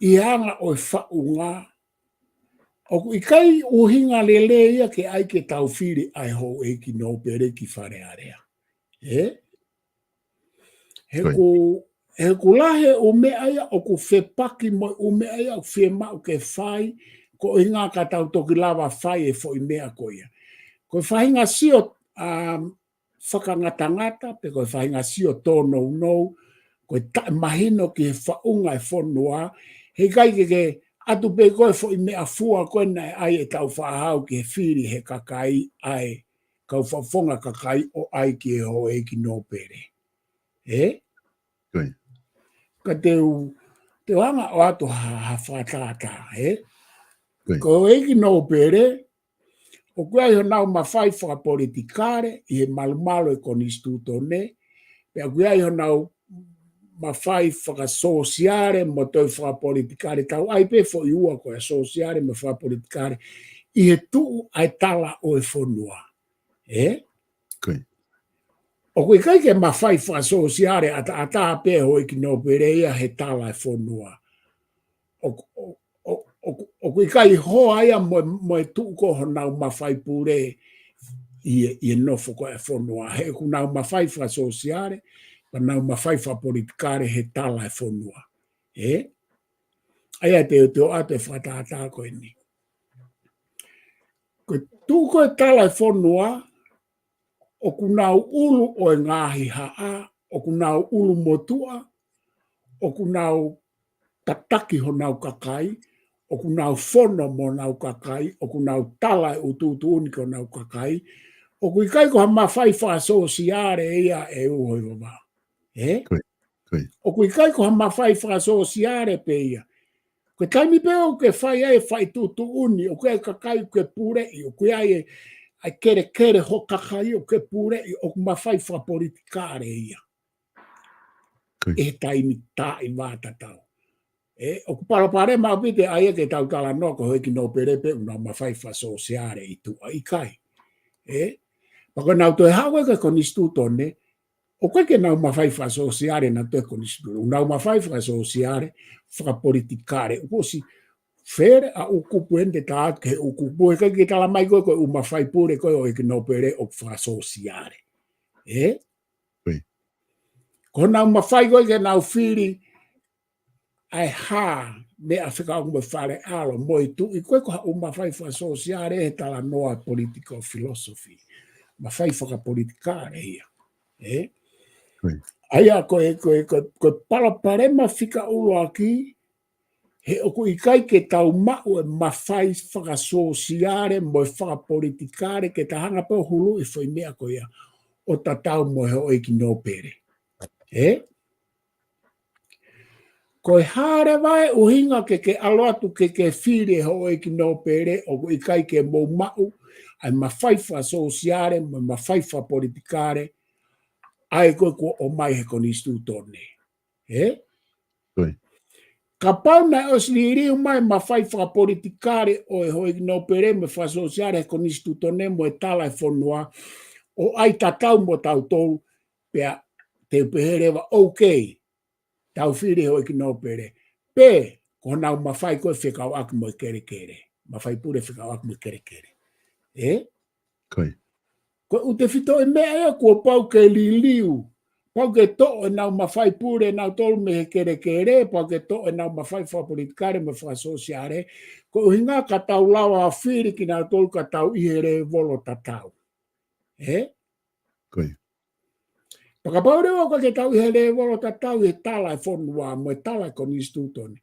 i hanga o e whaunga o i kai uhinga lele ia ke ai ke tau whiri ai ho e ki no pere ki whare area. He ku lahe o mea ia o ku whepaki mo o mea ia o whema o ke whai ko inga ka tau toki lava whai e fo i mea ko ia. Ko whahinga sio whakangatangata pe ko whahinga sio tōnou nou ko mahino ki he whaunga e whanua he kai ke atu pe koe fo i mea fua koe nei ai e tau whahau ki he whiri he kakai ai, kau whafonga kakai o ai ki e ho e ki no pere. Ka te hanga o atu ha whatata, ko e ki no pere, o kua i ho nau mawhai whakapolitikare, i he malumalo e konistuto ne, pe a kua i ho nau mawhai whakasosiare mo toi whakapolitikare tau ai pe fo i ua koe sosiare mo whakapolitikare i he tuu ai tala o e whanua. O koe kai ke mawhai whakasosiare ata pe ho i ki no pere ia he tala e whanua. O koe kai ho aia mo e tuu ko ho nau mawhai pure i e nofo koe e whanua. He ku nau mawhai whakasosiare pa nau mawhai whapolitikare he tala e whanua. Aia te o ato e whatata koe ni. Ko tuko e tala e whonua, o kunau ulu o e ngahi haa, o kunau ulu motua, o kunau tataki ho nau kakai, o kunau whono mo nau kakai, o kunau tala e ututu uniko nau kakai, o kui kai ko ha mawhai whaasosiare ia e uhoi wama. O kui kai ko ha mawhai whaasosiare pe ia. Ko taimi pe o ke whai e whai tutu uni, o ke kakai ke pure i, o kui ai ai kere ho kakai o ke pure i, o ku mawhai whapolitikare ia. E taimi tā i mātatau. O ku parapare mawhite ai e ke tau tala no ko hoi ki no perepe una mawhai whaasosiare i tu ai kai. Pako nau to e hawe ka konistu tone, o koe ke nau mawhai whaasosiare na to e konistu. Nau mawhai whaasosiare, whakapolitikare. Ukosi, where a ukupu ente tā ke ukupu, e kai ke tala mai koe koe u mawhai pure koe o e ke no pere o whaasosiare. Ko nau mawhai koe ke nau whiri, ai ha, me a whika o me whare alo, mo i tu, i koe ko ha u mawhai whaasosiare e tala noa political philosophy. Mawhai whakapolitikare ia. Aia koe palapare ma whika ulo aki, he oku i kai ke tau mau e mawhai whakasosiare mo e whakapolitikare ke ta hanga pau hulu i whai mea ko ia o ta tau mo he o iki no pere. Koe hare vai uhinga ke aloatu ke whiri ho o iki no pere o i kai ke mo mau ai mawhai whasosiare mo mawhai whapolitikare ai koe ko o mai he konistu tone. Ka pau na o siri mai mawhai whapolitikare o e hoi no pere me whasosiare he konistu tone mo e tala e whonua o ai tatau mo tau tau pea te peherewa tau whiri hoi ki no pere. Pe, ko nau mawhai koe whekau aku mo kere kere. Mawhai pure whekau aku mo kere kere. Ko ute whito e mea ea kua pau ke liu. Pau ke to e nau mawhai pure nau tolu me he kere kere. Pau ke to e nau mawhai whapolitikare me whasosiare. Ko uhinga ka tau lawa a whiri ki nau tolu ka tau ihere volo tatau. Pakapau reo ka ke tau ihere volo tatau e tala e whonua mo e tala e konistu toni.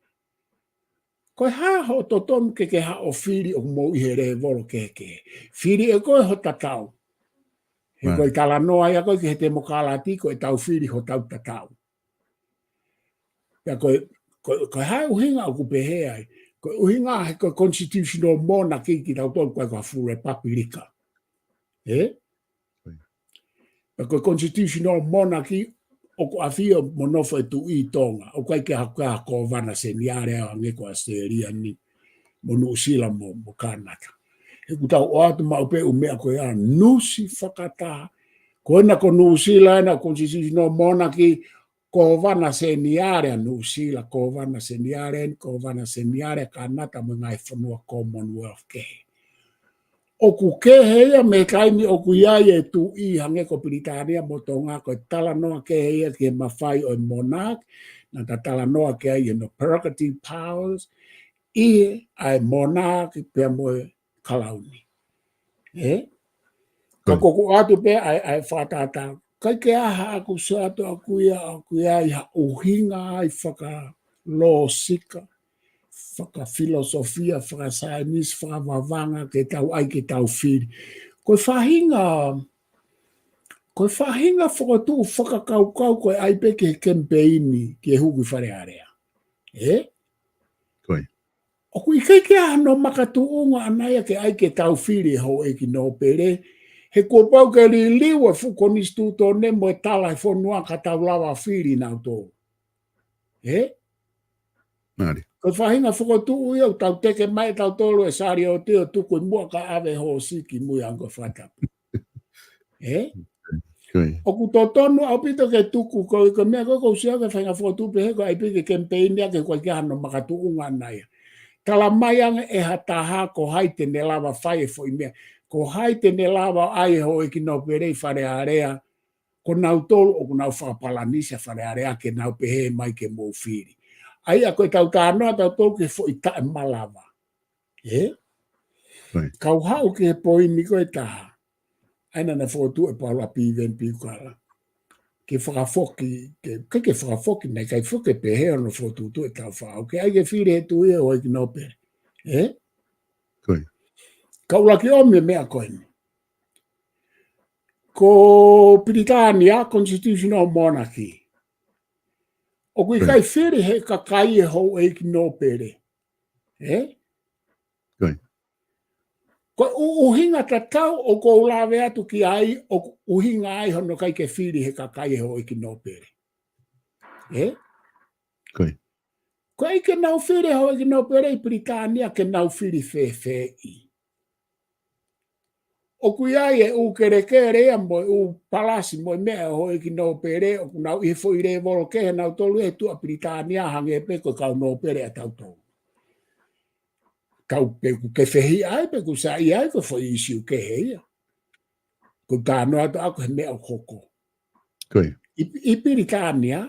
Koe ha ho to tonu ke ha o whiri o mo ihere volo ke. Whiri e koe ho tatau. He koe tala noa ia koe ke he te mokalati ko e tau whiri ho tau tatau. Pea koe hai uhinga o kupe he ai. Koe uhinga he koe constitutional monarchy ki tau tolu koe koe full republica. Koe constitutional monarchy o ko awhia monofo e tu i tonga. O koe ke haka ko vana se niare a ngeko a steria ni mo Nuusila mo Kanata. He kutau o atu maupe umea koe a nusi whakata. Koe na ko Nuusila na constitutional monarchy ko vana se niare a Nuusila, ko vana se niare Kanata mo ngai whanua Commonwealth ke. Oku ke heia me kaini oku iai e tu i hange ko Britania mo tonga ko tala noa ke heia ke mawhai o monarch, na ta tala noa ke heia no prerogative powers, i ai monarch pe mo kalauni. Ka koku atu pe ai whatata, kai ke aha aku sato aku ia i ha uhinga ai whaka lo sika, whaka filosofia, whaka sainis, whaka wawanga ke tau ai ke tau whiri. Koe whahinga whakatu whakakaukau koe ai pe ke kempeini ke huki whare area. O kui kai ke ano makatu unga anaya ke ai ke tau whiri ho e ki no pere, he kua pau ke li liwa whukonistu tōne mo e tala e whonua ka tau lawa whiri nau tō. Ko whahinga whakatu ia tau teke mai tau tōlu e sari o teo tuku mua ka ave ho siki mui ango whatapu. O ku tō tonu au pito ke tuku ko mea ko sia ke whainga whakatu pehe ko ai pike campaign ia ke kwa ke ano makatu unga anaya. Tala mai anga e hataha ko hai te ne lawa whai e fo i mea. Ko hai te ne lawa ai ho e ki nau perei whare area, ko nau tolu o ku nau whakapalanisia whare area ke nau pehe mai ke mou whiri. Ai a koe tau tānoa tau tolu ke fo i tae malawa. Kau hau ke poi ni koe taha. Aina na fotu e paula piven piukala. Ke whakafoki, ke whakafoki nei kai whuke pe hea no fotu tu e tau whao. Ke aige whire he tu e hoi ki nope. Kaula ki ome mea koe ni. Ko Britania Constitutional Monarchy. O kui kai whire he kakai e hou e ki nopere. Ko uhinga ta tau o ko lawe atu ki ai o uhinga ai hono kai ke whiri he kakai e hoi ki nopere. Ko ai ke nau whiri hoi ki nopere i Britania ke nau whiri whewhe i. O kui ai e u kere ea mo u palasi mo mea hoi ki nopere o nau i fo i re volo ke nau tolu e tu a Britania hange pe ko kau nopere a tau tolu. Kau peku ke whehi ai, peku sa i ai ko fo i siu ke heia. Ko tāno atu ako he mea o koko. I Britania,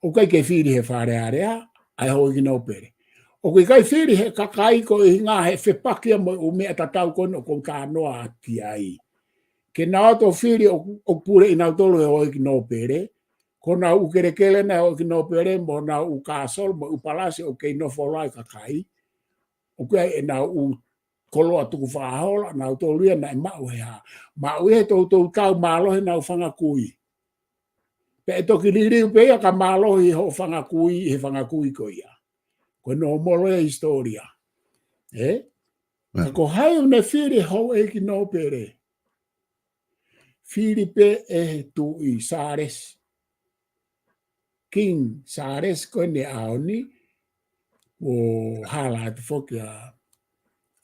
o kai ke whiri he whare area, ai hoi ki nopere. O kai whiri he kakai ko i ngā he whepakia mo o mea tatau kono ko tāno ati ai. Ke nā ato whiri o pure i nau tolu he hoi ki nopere, ko nā ukerekele na hoi ki nopere, mo nā u kāsol, mo u palasi o kei nofolai kakai. O kai e nā u koloa tuku whahola, nā u tolu ia na e mau he ha. Mau he tau tau mālohe nā u whangakui. Pe e toki ririu pe ia ka mālohi ho whangakui he whangakui ko ia. Ko no molo e historia. Ko hai une whiri hou e ki nopere. Whiri pe e he tu i Sares. King Sares ko ne aoni. O hala atu whoki a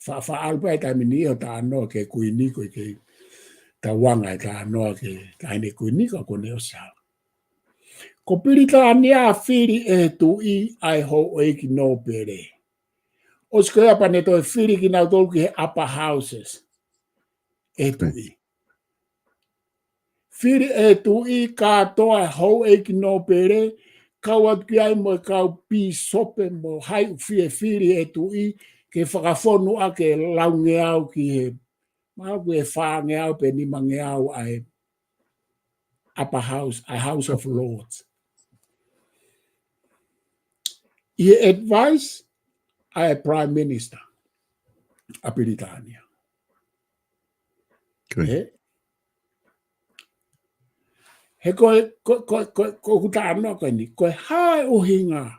whaalpa e taimini o tā anoa ke kuiniko ke ta wanga e tā anoa ke taine kuiniko ko ne o sao. Ko Britania whiri e tu i ai hou e ki nopere. O skoia pa ne toi whiri ki nau tolu ki he upper houses. E tu i. Whiri e tu i katoa hou e ki nopere. Kau atu ki ai mo kau pi sope mo hai uwhie whiri e tu i ke whakawhonu a ke launge au ki he mau ke whaange au pe ni mange au ai upper house, a House of Lords. I advice ai Prime Minister a Britania. He koe hutano koe ni, koe hae uhinga.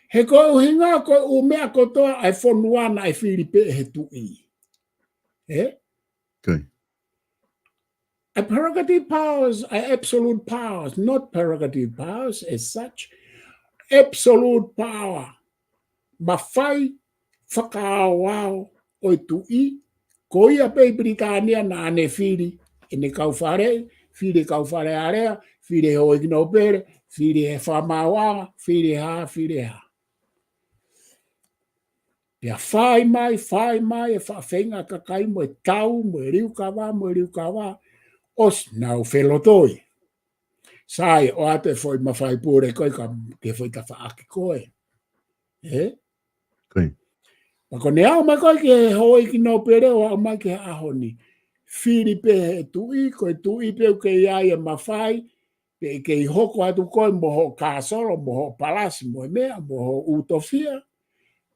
He koe uhinga koe u mea kotoa ai whonuana ai whiripe he tu i. A prerogative powers are absolute powers, not prerogative powers as such. Absolute power. Mawhai whakaawao o tu i, ko ia pe Britania na ane whiri, ene kauwhare, whiri kauwhare area, whiri hoi kino pere, whiri he whamawanga, whiri ha. Pea whai mai, e whawhenga kakai mo e tau, mo e riu kawa, os nau whelotoi. Sai o ate foi mawhai pūre koe ka ke foi ta whaaki koe. Mako ne au mai koe ke hoi ki no pere o au mai ke ahoni. Whiri pe he tui, koe tui pe ke iai e mawhai, pe ke i hoko atu koe mo ho kāsoro, mo ho palasi, mo mea, mo ho utofia.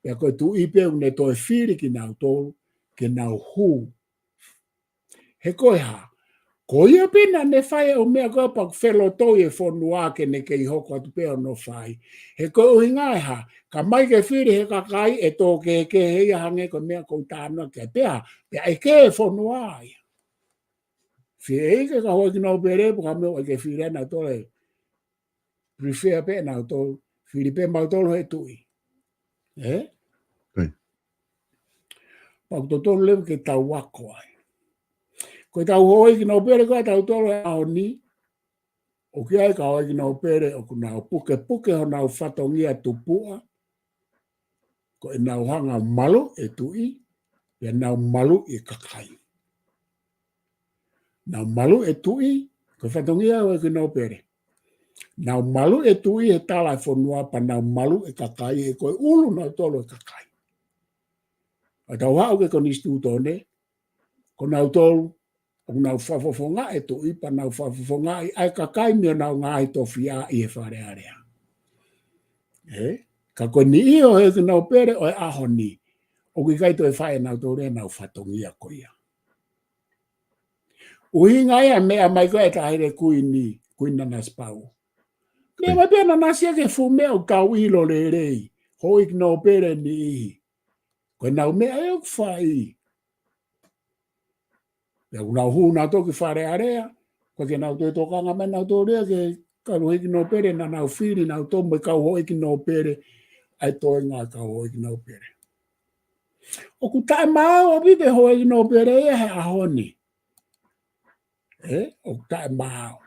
Pe koe tui pe ne toi whiri ki nau tolu, ke nau hu. He koe ha. Ko ia pina ne whai o mea koe pa whelotoi e whonua ke ne ke i hoko atu peo no whai. He koe uhi ngai ha, ka mai ke whiri he kakai e tō ke hei hange ko mea kou tāna ke pea, pea e ke e whonua ia. Whiri eike ka hoi ki nau pere, ka mea ke whiri ana tole, prefer pe na tō, whiri pe mau tolo he tui. Pau tō tolo lewe ke tau wako ai. Ko tau hoi ki nau pere koe tau tolo e ao ni, o ki ai ka hoi ki nau pere o ku nau puke ho nau whatongia tupua, ko e nau hanga malu e tui, e nau malu e kakai. Nau malu e tui, ko whatongia hoi ki nau pere. Nau malu e tui e tala e whanua pa nau malu e kakai, e koe ulu nau tolo e kakai. tau hau ke kon instituto ne, ko nau tolu, o nau whafofonga e tu ipa nau whafofonga i ai kakai mea nau ngā i tofia i e whare area. Ka koe ni iho he ku nau pere o e aho ni, o ki kaito e whae nau tōre nau whatongia ko ia. Uhinga ia mea mai koe e tahire kui ni, kui nanas pau. Mea mai pēna nasia ke fu mea o kau ilo le rei, ho ik nau pere ni ihi. Koe nau mea e o kwhai. Pea unau hu nau toki whare area, koe ke nau tō tokanga me nau tō rea ke kau ho ik nau pere na nau whiri nau tō me kau ho ik nau pere, ai toi ngā kau ho ik nau pere. O ku tae māo a vive ho ik nau pere e he ahoni. O ku tae māo.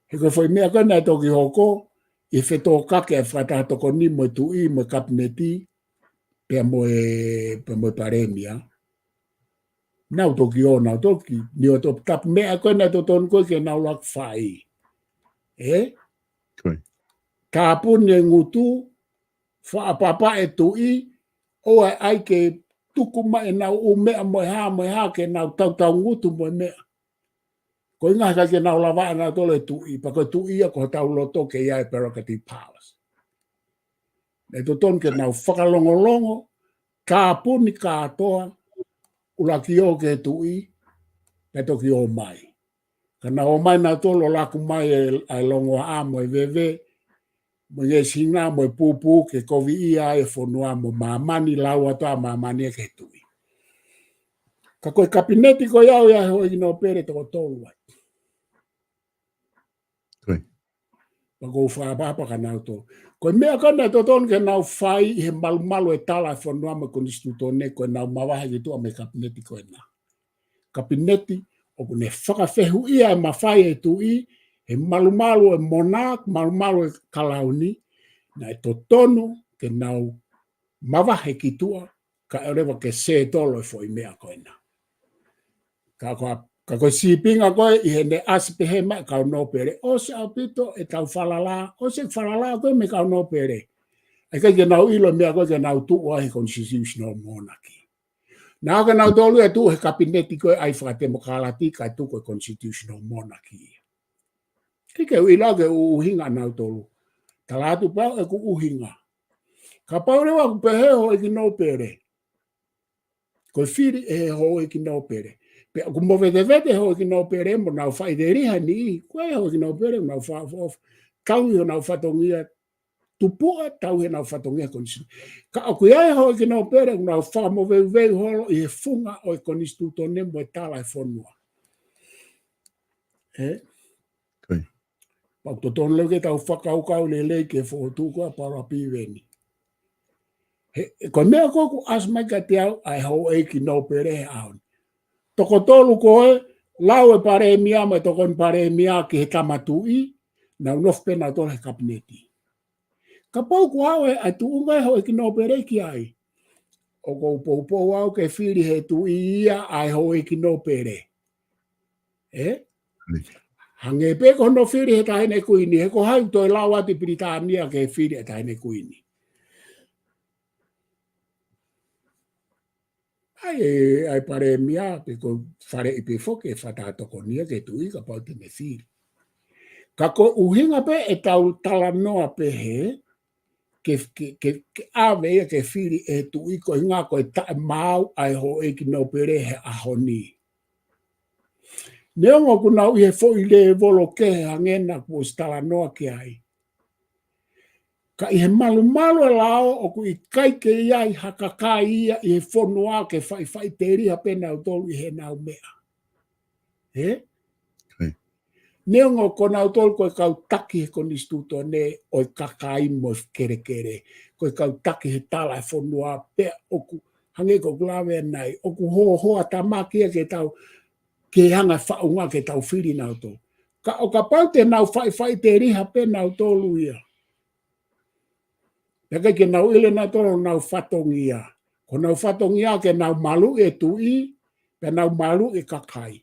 He koe whai mea koe nei toki hoko, i whetō kake e whatatoko ni mo tu i mo kapineti, pea mo e paremia. Nau toki o nau toki, ni o to tap mea koe nei to ton koe ke nau lak whai. Ka puni e ngutu, whaapapa e tu i, o ai ke tuku mai nau o mea mo ha ke nau tau ngutu mo mea. Ko inga ka ke nau lawa na tole tu i, pa ko tu i ko tau loto ke ia e prerogative powers. E to ton ke nau whakalongolongo, ka puni ka atoa, ula ki o ke tu i, e to ki o mai. Ka na o mai na tolo laku mai e longo a mo e veve, mo nge singa mo e pupu ke kovi ia e fonua mo mamani lau atoa mamani e ke tu i. Ka koe kapineti ko iau ia ho i no pere toko tolu ai. Ko whaapapa ka nau tō. Koe mea kana tō tōn ke nau whai i he malu e tala e whanua me ko instituto ne koe nau mawahe ki tua me kapineti koe nā. Kapineti o kune whakawhehu ia e mawhai e tu i, he malu e monak, malu e kalauni, na e tō tonu ke nau mawahe ki tua, ka erewa ke se tolo e fo i mea koe nā. Ka koe sipinga koe i he ne asipe he mai kau no pere. O se au pito e tau whalala. O se whalala koe me kau no pere. E kai ke nau ilo mea koe ke nau tuua he constitutional monarchy. Nā ka nau tolu e tu he kapineti koe ai whakatemokalati kai tu koe constitutional monarchy. Kike uila ke uhinga nau tolu. Talatu pau e ku uhinga. Ka pau rewa ku pehe ho e ki no pere. Koe whiri e ho e ki no pere. Pe ku mo vete ho ki no pere mo nau fai de riha ni koe ho ki no pere nau fa of kau ho nau fatongia tupua tau he nau fatongia konisi ka ku ia ho ki no pere nau fa mo ve holo i funga o konstituto ne mo tala e fonua pa to ton le ke tau whakau le ke fo tu ko para piveni ko me ko ku asma ka tiau ai ho e ki no pere au toko tolu koe, lau e pare mia me toko in pare mia ki he tamatui, na unof pena tole kapineti. Ka pau ku hau e ai tu ungai ho e ki no pere ki ai. O ko upou au ke whiri he tu ia ai ho e ki no pere. Hange pe ko no whiri he tahine kuini, he ko hau toi lau ati Britania ke whiri he tahine kuini. Ai pare mia pe ko fare i pe foke fata toko nia ke tu i ka pau te me whiri. Ka ko uhinga pe e tau tala noa pe he ke ave ia ke whiri e tu i ko inga ko e tae mau ai ho e ki no pere he ahoni. Neongo ku nau i he fo i le volo ke he hangena ku o tala noa ke ai. Ka i he malu e lao o ku i kai ke iai hakakai ia i he whonua ke whai te riha pena o tolu i he nau mea. Neongo ko nau tolu ko kau taki he konstituto ne o i kakai mo kere. Ko kau taki he tala e whonua pea o ku hange ko klawe nai. O ku hoa tamakia ke tau ke hanga whaunga ke tau whiri nau tolu. O ka pau te nau whai te riha pena o tolu ia. Peka ke nau ile na tolo nau whatongia. Ko nau whatongia ke nau malu e tui, pe nau malu e kakai.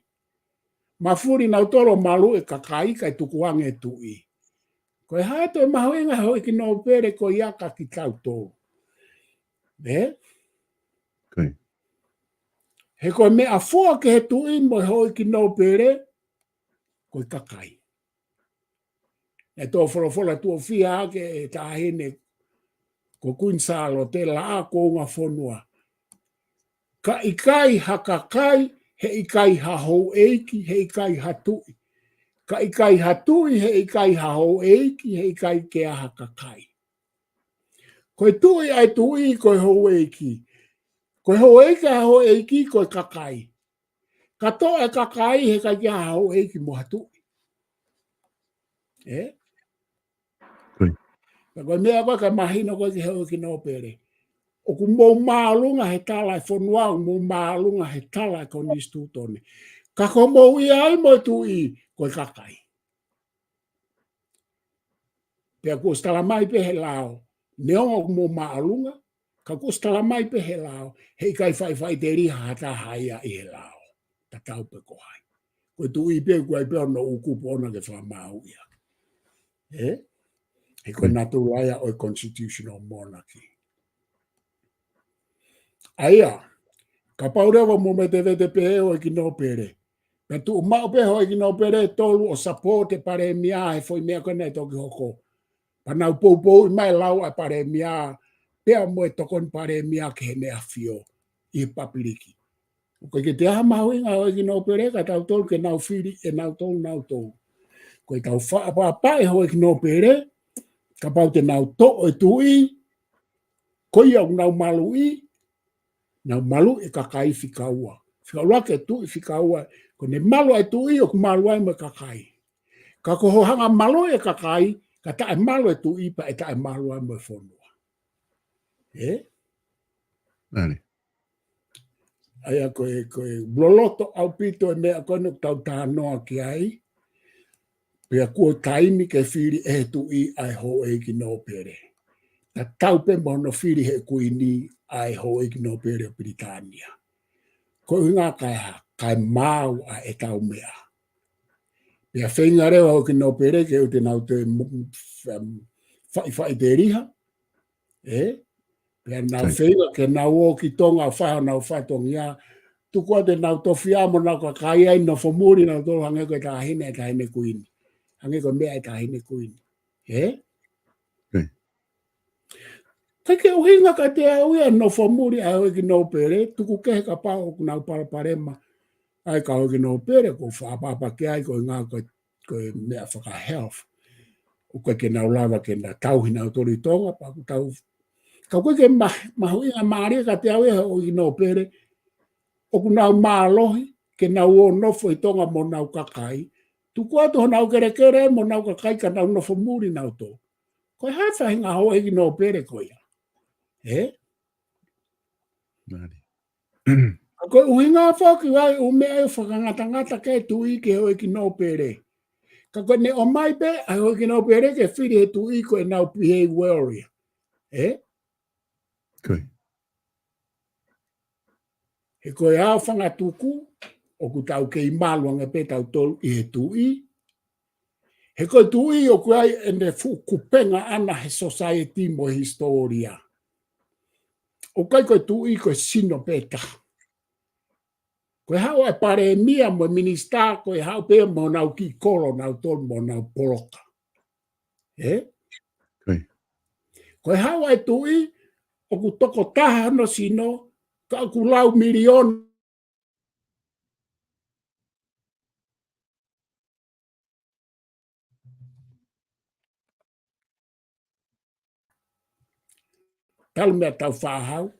Mafuri nau tolo malu e kakai kai tukuang e tui. Ko e hato e maho inga ho ki nau pere ko iaka ki tau tō. He koe mea fua ke he tui mo hoi ki no pere, koe kakai. E tō wholofola tō whia ke e tāhene ko kuinsalo te la a ko ngā whonua. Ka ikai ha kakai, he ikai ha hou eiki, he ikai ha tui. Ka ikai ha tui, he ikai ha hou eiki, he ikai ke aha kakai. Koe tui ai tui, koe hou eiki. Koe hou eiki ha hou eiki, koe kakai. Ka tō e kakai, he kai ke aha hou eiki mo ha tui. Koe mea koe ka mahina koe ki heo ki no pere. O ku mou maalunga he tala e whonua, o mou maalunga he tala e koni stūtone. Ka ko mou i ai mo tui, koe kakai. Pea ko stala mai pe he lao. Neonga ku mou maalunga, ka ko stala mai pe he lao. Hei kai whai te riha hata haia i he lao. Ta tau pe ko hai. Koe tui pe koe pe ono ukupu ona ke whamau ia. He koe natu laia o constitutional monarchy. Aia, ka paurewa mo me te vete pe o ki no pere. Pe tu mau pe ho ki no pere tolu o support e pare mia e foi mea kone toki hoko. Panau pou mai lau a pare mia pea mo e tokon pare mia ke he mea fio i papiriki. Koe ke te aha mahuinga o ki no pere ka tau tolu ke nau whiri e nau tolu. Koe tau whaapai ho ki no pere ka pau te nau to e tui koe au nau malu i nau malu e kakai whikaua. Whikaua ke tui whikaua. Ko ne malu e tui o ku malu ai me kakai. Ka ko hanga malu e kakai, ka tae malu e tui pa e tae malu ai me whonua. Nani. Aia koe bloloto au pito e mea koe tau tānoa ki ai. Pea kua taimi ke whiri e tui ai ho e ki no pere. Na tau pe mono whiri he kui ni ai ho e ki no pere o Britania. Ko inga kai mau a e tau mea. Pea whenga rewa o ki no pere ke o te nau te whai te riha. Pea nau whenga ke nau o ki tonga whaha nau whatongia. Tukua te nau tofia mo nau ka kai ai no whamuri nau tō hange koe tā hine e tā hine kuini. Hange koe mea e tā hine kuini. Kai ke uhinga ka te auia no whamuri a hoi ki no pere. Tuku kehe ka pao ku nau paraparema. Ai ka hoi ki no pere ko whaapapa ke ai ko ngā koe mea whaka health. O koe ke nau lava ke na tauhi nau tori tonga pa ku tau. Ka koe ke mahuinga maaria ka te auia hoi ki no pere. O ku nau maalohi ke nau o nofo i tonga mo nau kakai. Tuku atu ho nau kere mo nau kakai ka nau nofo muri nau tō. Koe hai whahinga hoi ki no pere koe. Nani. Koe uhinga whaki wai o mea e whakangata ke tui ke hoi ki no pere. Ka koe ne o mai pe a hoi ki no pere ke whiri he tui koe nau pihe warrior. Koe. He koe hao whangatuku o ku tau ke i maluanga pe tau tolu i he tui. He koe tui o koe ai ene kupenga ana he society mo historia. O kai koe tui koe sino peta. Koe hao e pare mia mo minista, koe hao pe mo nau ki kolo nau tolu mo nau poloka. Koe hao e tui, o ku toko taha no sino, ka ku lau milion. Talu mea tau whahau.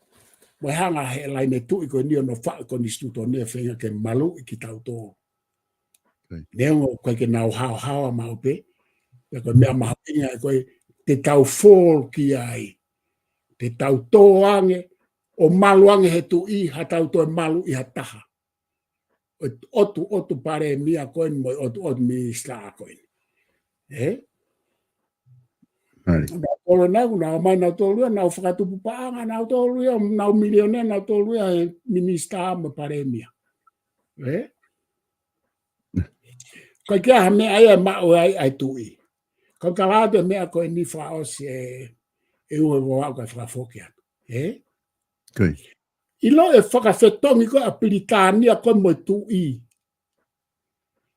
Mo hanga he lai me tui koe nio no wha ko ni stuto nea whenga ke malu i ki tau tō. Neongo koe ke nau hao hawa maupe. Pea koe mea mahapinga e koe te tau fall ki ai. Te tau tō ange o malu ange he tui ha tau tō e malu i ha taha. Otu pare mia koe mo otu minister a koe. Olo nau nau mai nau tōlua, nau whakatupu paanga nau tōlua, nau milionea nau tōlua he minister mo pare mia. Koe kia ha mea ai mao ai tui. Koe kalate mea koe ni whaos e ue wau kai whakafoki atu. Ilo e whakawhetongi ko a Piritania ko mo tu i.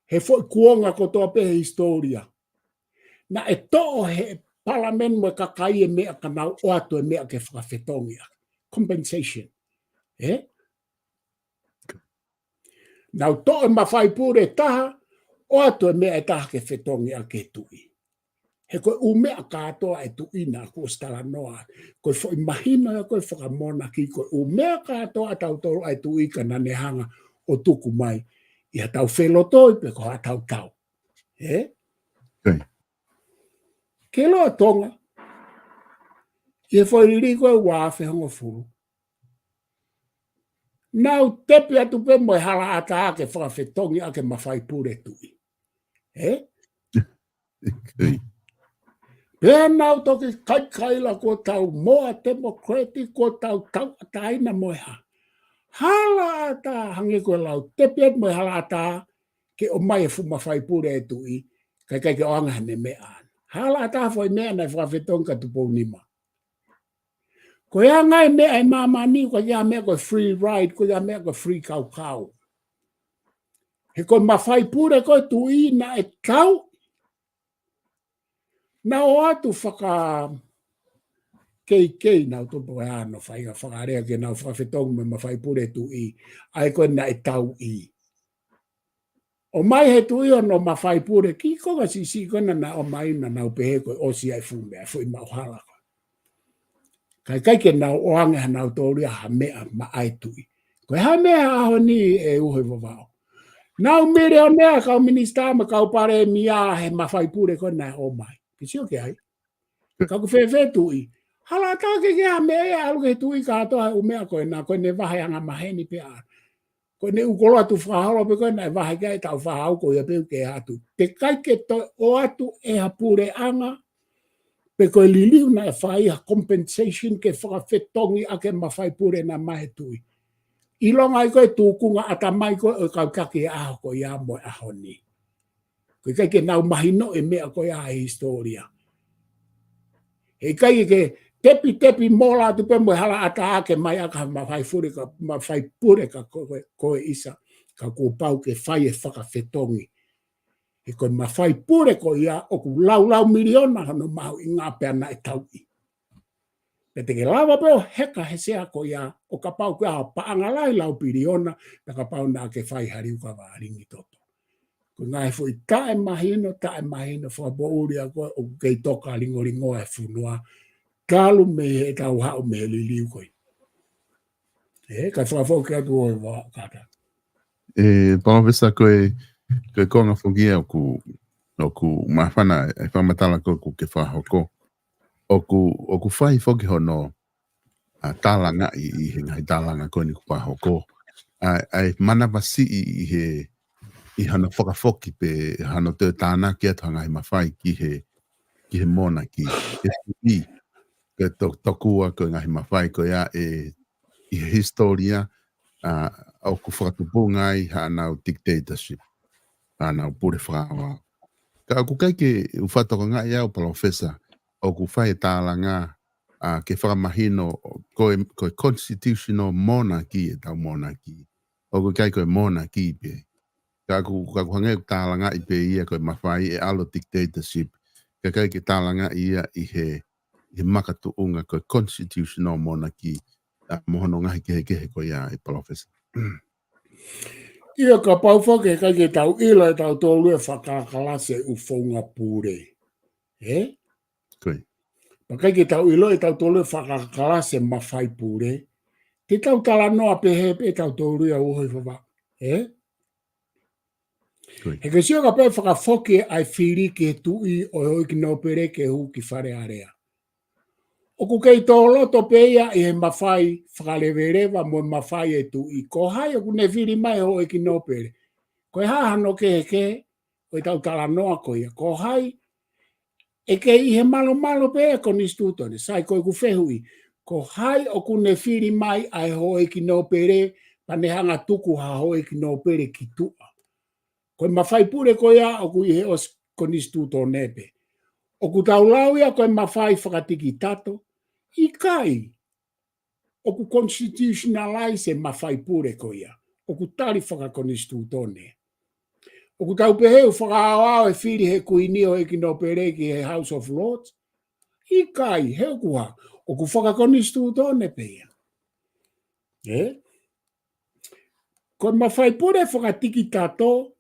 He fo kuonga ko toa pe historia. Na e to he parlament mo kakai e mea kanau o atu e mea ke whakawhetongi. Compensation. Nau to e mawhai pure taha, o atu e mea e taha ke whetongi a ke tui. He koe u mea katoa e tui na ko stala noa. Koe fo i mahina koe whakamona ki koe u mea katoa tau tolu ai tui ka nanehanga o tuku mai. Ia tau whelotoi pe ko hatau tau. Ke loa tonga. Ia fo i riri koe wafe hongo furu. Nau tepe atu pe mo e hala ata ake whakawhetongi ake mawhai pure tui. Pea nau toki kaikaila ko tau moa democratic ko tau taina moeha. Hala ata hangi koe lau tepe mo e hala ata ke o mai e fu mawhai pure e tui kai ke oanga hane mea. Hala ata foi mea na whakawhetongi ka tupou nima. Ko ia ngai mea e mamani, ko ia mea ko free ride, ko ia mea ko free kau. He ko mawhai pure ko tui na e kau. Na o atu whaka kei na utopo e ano whakarea ke na whakawhetongi me mawhai pure tui. Ai ko na e tau i. O mai he tui o no mawhai pure, ki konga si kona na o mai na nau pehe ko o si ai fume, ai fui mauhala. Kai ke nau oange hanau tōria ha mea ma ai tui. Koe ha mea aho ni e uhe wawao. Nau mere o mea kau minista ma kau pare mia he mawhai pure ko na o mai. Kisio ke ai. Kau kuwhewe tui. Hala tāke ke ha mea alu ke tui ka atoa u mea koe na koe ne wahe anga maheni pe a. Koe ne ukolo atu whahalo pe koe na e wahe kai tau whahau ko ia peu ke atu. Te kai ke to o atu e ha pure anga pe koe liliu na e whai ha compensation ke whakawhetongi a ke mawhai pure na mahe tui. Ilonga i koe tūkunga ata mai koe o kau kake aho ko ia mo aho ni. Koe kai ke nau mahino e mea koe a historia. He kai ke tepi mola tu pe mo hala ata ake mai aka mawhai pure ka koe isa ka kūpau ke whai e whakawhetongi. E koe mawhai pure ko ia o ku lau miliona hano mahu i ngā peana e tau i. E te ke lawa peo heka he sea ko ia o ka pau kua ha paangalai lau miliona na ka pau na ke whai hariu ka wāringi toto. Ko ngā he fui tae mahino whakabouri a koe o kei toka ringo e whunua kalu me he tau hao me liliu koe. Ka whakafo kia tu oi wā kata. Pāwesa koe konga whugia o ku mawhana e whamatala ko ku ke whahoko. O ku whai whoki hono tālanga i he ngai tālanga koe ni ku whahoko. Ai mana wasi i hana whakawhoki pe hana te tāna ki atu hanga i mawhai ki he mona ki SUV. Ke tokua koe ngai mawhai koe a i he historia au ku whakatupunga i hana dictatorship. Ana pure whakawa. Ka ku kai ke uwhatoko ngā iau palofesa o ku whai tālanga ke whakamahino koe constitutional monarchy e tau monarchy. O ku kai koe monarchy pe. Ka ku hange tālanga i pe ia koe mawhai e alo dictatorship. Ka kai ke tālanga ia i he makatu unga koe constitutional monarchy. Mohono ngahi kehe koe ia e palofesa. Ia ka pau whake kai ke tau ila e tau tōlua whakakalase u whaunga pūre. Koe. Pa kai ke tau ila e tau tōlua whakakalase mawhai pūre. Te tau tala noa pehe pe tau tōlua uhoi whawa. He ke sio ka pau whakawhoke ai whiri ke tui o hoi ki no pere ke hu ki whare area. O ku kei tō loto peia i he mawhai whakalewerewa mo mawhai e tu i ko hai o ku ne whiri mai ho e ki nopere. Ko hahano ke o i tau tala noa ko ia. Ko hai e ke i he malo peia ko ni stutone. Sai ko i ku whehui. Ko hai o ku ne whiri mai ai ho e ki nopere pa ne hanga tuku ha ho e ki nopere ki tua. Ko i mawhai pure ko ia o ku i he os ko ni stutone pe. O ku tau lau ia ko i mawhai whakatiki tato. I kai, o ku constitutionalize mawhai pure ko ia. O ku tari whakakonistutone. O ku tau peheu whakaawao e whiri he kuini o eki no pereki he House of Lords. I kai, heu kuha. O ku whakakonistutone pea. Ko mawhai pure whakatiki tato,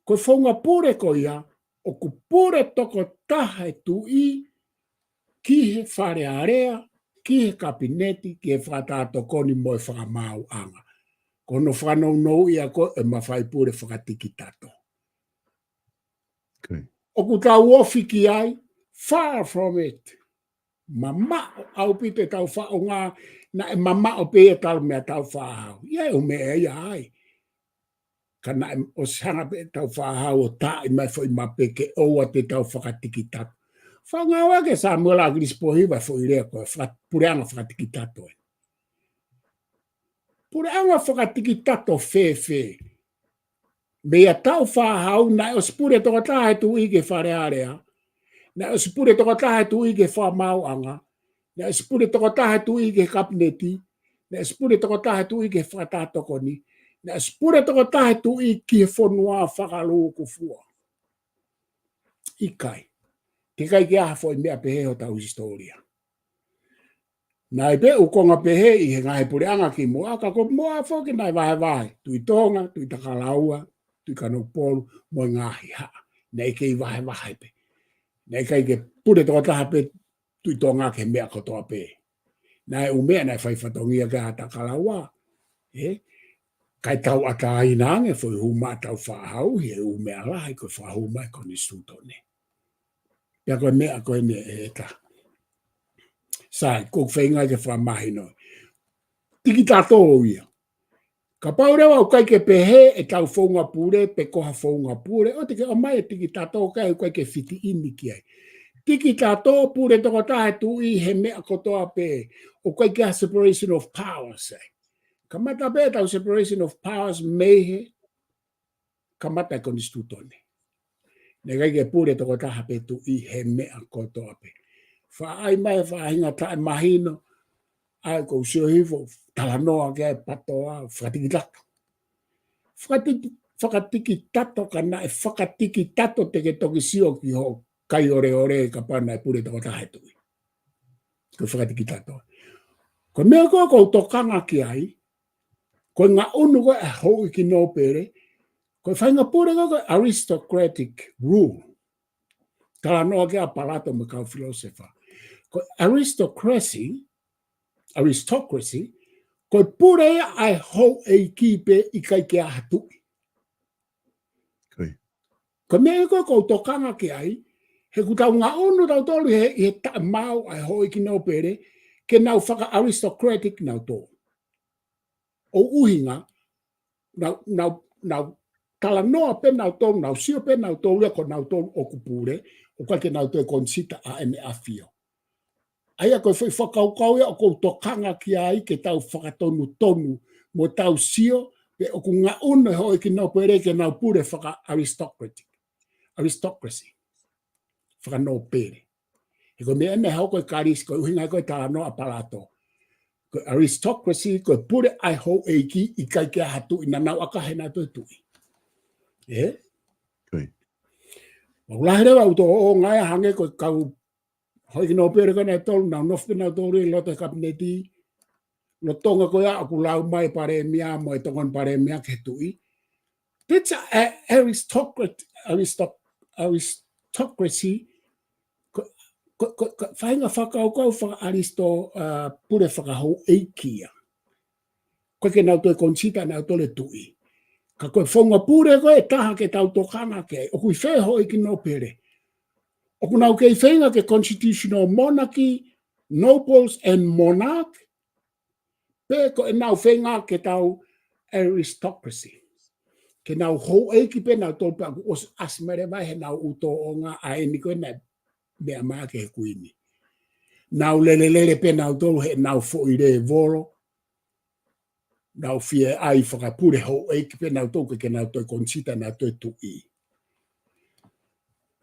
ko whaunga pure ko ia, o ku pure toko taha e tu i, ki he whare area, ki he kabineti, ki he whakatato koni mo e whakamau anga. Ko no whanau nou ia ko e mawhai pure whakatiki tato. Okay. O ku tau ofi ki ai, far from it. Mama au pite tau whaonga, na e mama o pe e tau mea tau whahau. Ia e o mea ia ai. Kana o sanga pe tau whahau o tae mai fo i mapeke oua te tau whakatiki tato. Whanga wake sa mwela agris pohiwa fo i rea koe, pureanga whakatiki tato. Pureanga whakatiki tato fe. Mea tau whahau na o spure toka tahe tu ike whare area. Na o spure toka tahe tu ike whamau anga. Na o spure toka tahe tu ike kabineti. Na o spure toka tahe tu ike whakatatokoni. Na spure toko tahe tu i ki whanua whakaluku fua. Ikai. Te kai ki aha fwoi mea pehe o tau historia. Na i pe ukonga pehe i he ngahe pureanga ki moaka ko moa whoki nai vahe. Tui tonga, tui takalaua, tui kanopolu, mo ngahi haa. Na i kei vahe pe. Na i kai ke pure toko taha pe tui tonga ke mea kotoa pe. Na i umea nai whaifatongia ke ha takalaua. Kai tau ata inange foi huma tau whahau he umea lai ko whahuma ko ni stutone. Ia koe mea koe ne e ta. Sai, ko whainga ke whamahino. Tiki tato ia. Ka paurewa o kai ke pehe e tau whaunga pure, pe koha whaunga pure. O teke o mai e tiki tato kai o kai ke whiti imi ki ai. Tiki tato pure toko tahe tui he mea kotoa pe. O kai ke separation of powers ai. Kamata be tau separation of powers mehe kamata ko stutone. Nega ke pure toko taha pe tu i he mea kotoa pe. Fa ai mai fa hinga tae mahino ai ko sio hifo talanoa ke patoa whakatiki tato. Whakatiki tato kana e whakatiki tato te ke toki sio ki ho kai ore ka pana e pure toko taha tu i. Ko whakatiki tato. Ko mea ko tokanga ki ai ko ngā unu ko e hou ki no pere, ko whainga pure ko aristocratic rule. Tala noa ke a palato me kau filosofa. Ko aristocracy, ko pure ai hou e kipe i kai ke a hatui. Ko mea ko tokanga ki ai, he kutau ngā unu tau tolu he ta mau ai hou ki no pere, ke nau whaka aristocratic nau tō. O uhinga, nau tala noa pe nau tō, nau sio pe nau tō, ua ko nau tō o kupure, o kai ke nau tō e konsita a ene a fio. Aia koe whai whakaukau ia o kou tokanga ki ai ke tau whakatonu tonu mo tau sio, pe o ku ngā una hoi ki nau pere ke nau pure whaka aristocracy. Whaka no pere. E koe mea ene hau koe karis, koe uhinga koe tala noa palato. Ko aristocracy ko pure ai ho eiki i kai ke hatu ina nau aka hena to tui. O lahere wa uto o ngai hange ko kau hoi ki no pere kana tolu na nofu na tolu lo te kabineti lo tonga ko ya aku lau mai pare mia mo e tongon pare mia ke tui. That's aristocracy whainga whakaukau whaka aristo pure whakahau eikia. Koe ke nau toi konsita nau tole tui. Ka koe whaunga pure koe taha ke tau tokanga ke. O kui wheho iki no pere. O ku nau kei whainga ke constitutional monarchy, nobles and monarch. Pe koe nau whainga ke tau aristocracy. Ke nau hou eiki pe nau tolpe aku os asmere vai he nau uto o ngā aeni koe nai mea maa ke he kuini. Nau lele pe nau tolu he nau fo i re volo. Nau fie ai whakapure hou eiki pe nau tolu ke nau toi konsita nau toi tui.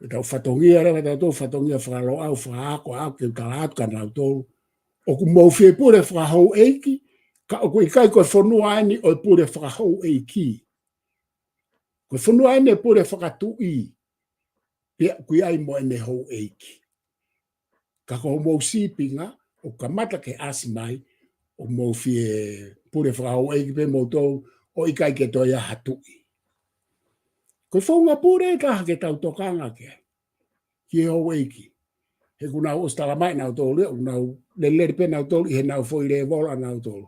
Tau whatongia rewa tau tolu whatongia whakalo au whakaako au ke utalatu ka nau tolu. O ku mau fie pure whakahau eiki, ka o ku ikai koe whanua ani o pure whakahau eiki. Koe whanua ani pure whakatu i, pia kui ai mo ene hau eiki. Ka ko mau sipinga, o ka mata ke asi mai, o mau fie pure whakahau eiki pe mau tau, o ikai ke toia hatu i. Koe whaunga pure taha ke tau tokanga ke, ki hau eiki. He kuna o stala mai nau tolu, o nau leleri pe nau tolu, he nau foi le vola nau tolu.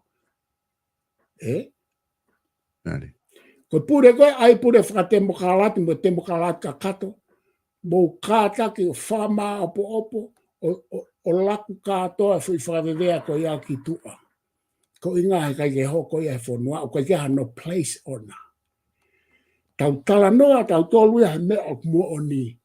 Ko pure koe, ai pure whakatemo kalati, mo temo kalati ka kato, mo kātaki o whama opo opo, o laku kātoa fui whakawewea ko ia ki tua. Ko inga he kai ke hoko ia he whanua, o kai ke no place ona. Tau tala noa, tau tolu ia he mea o mua o ni.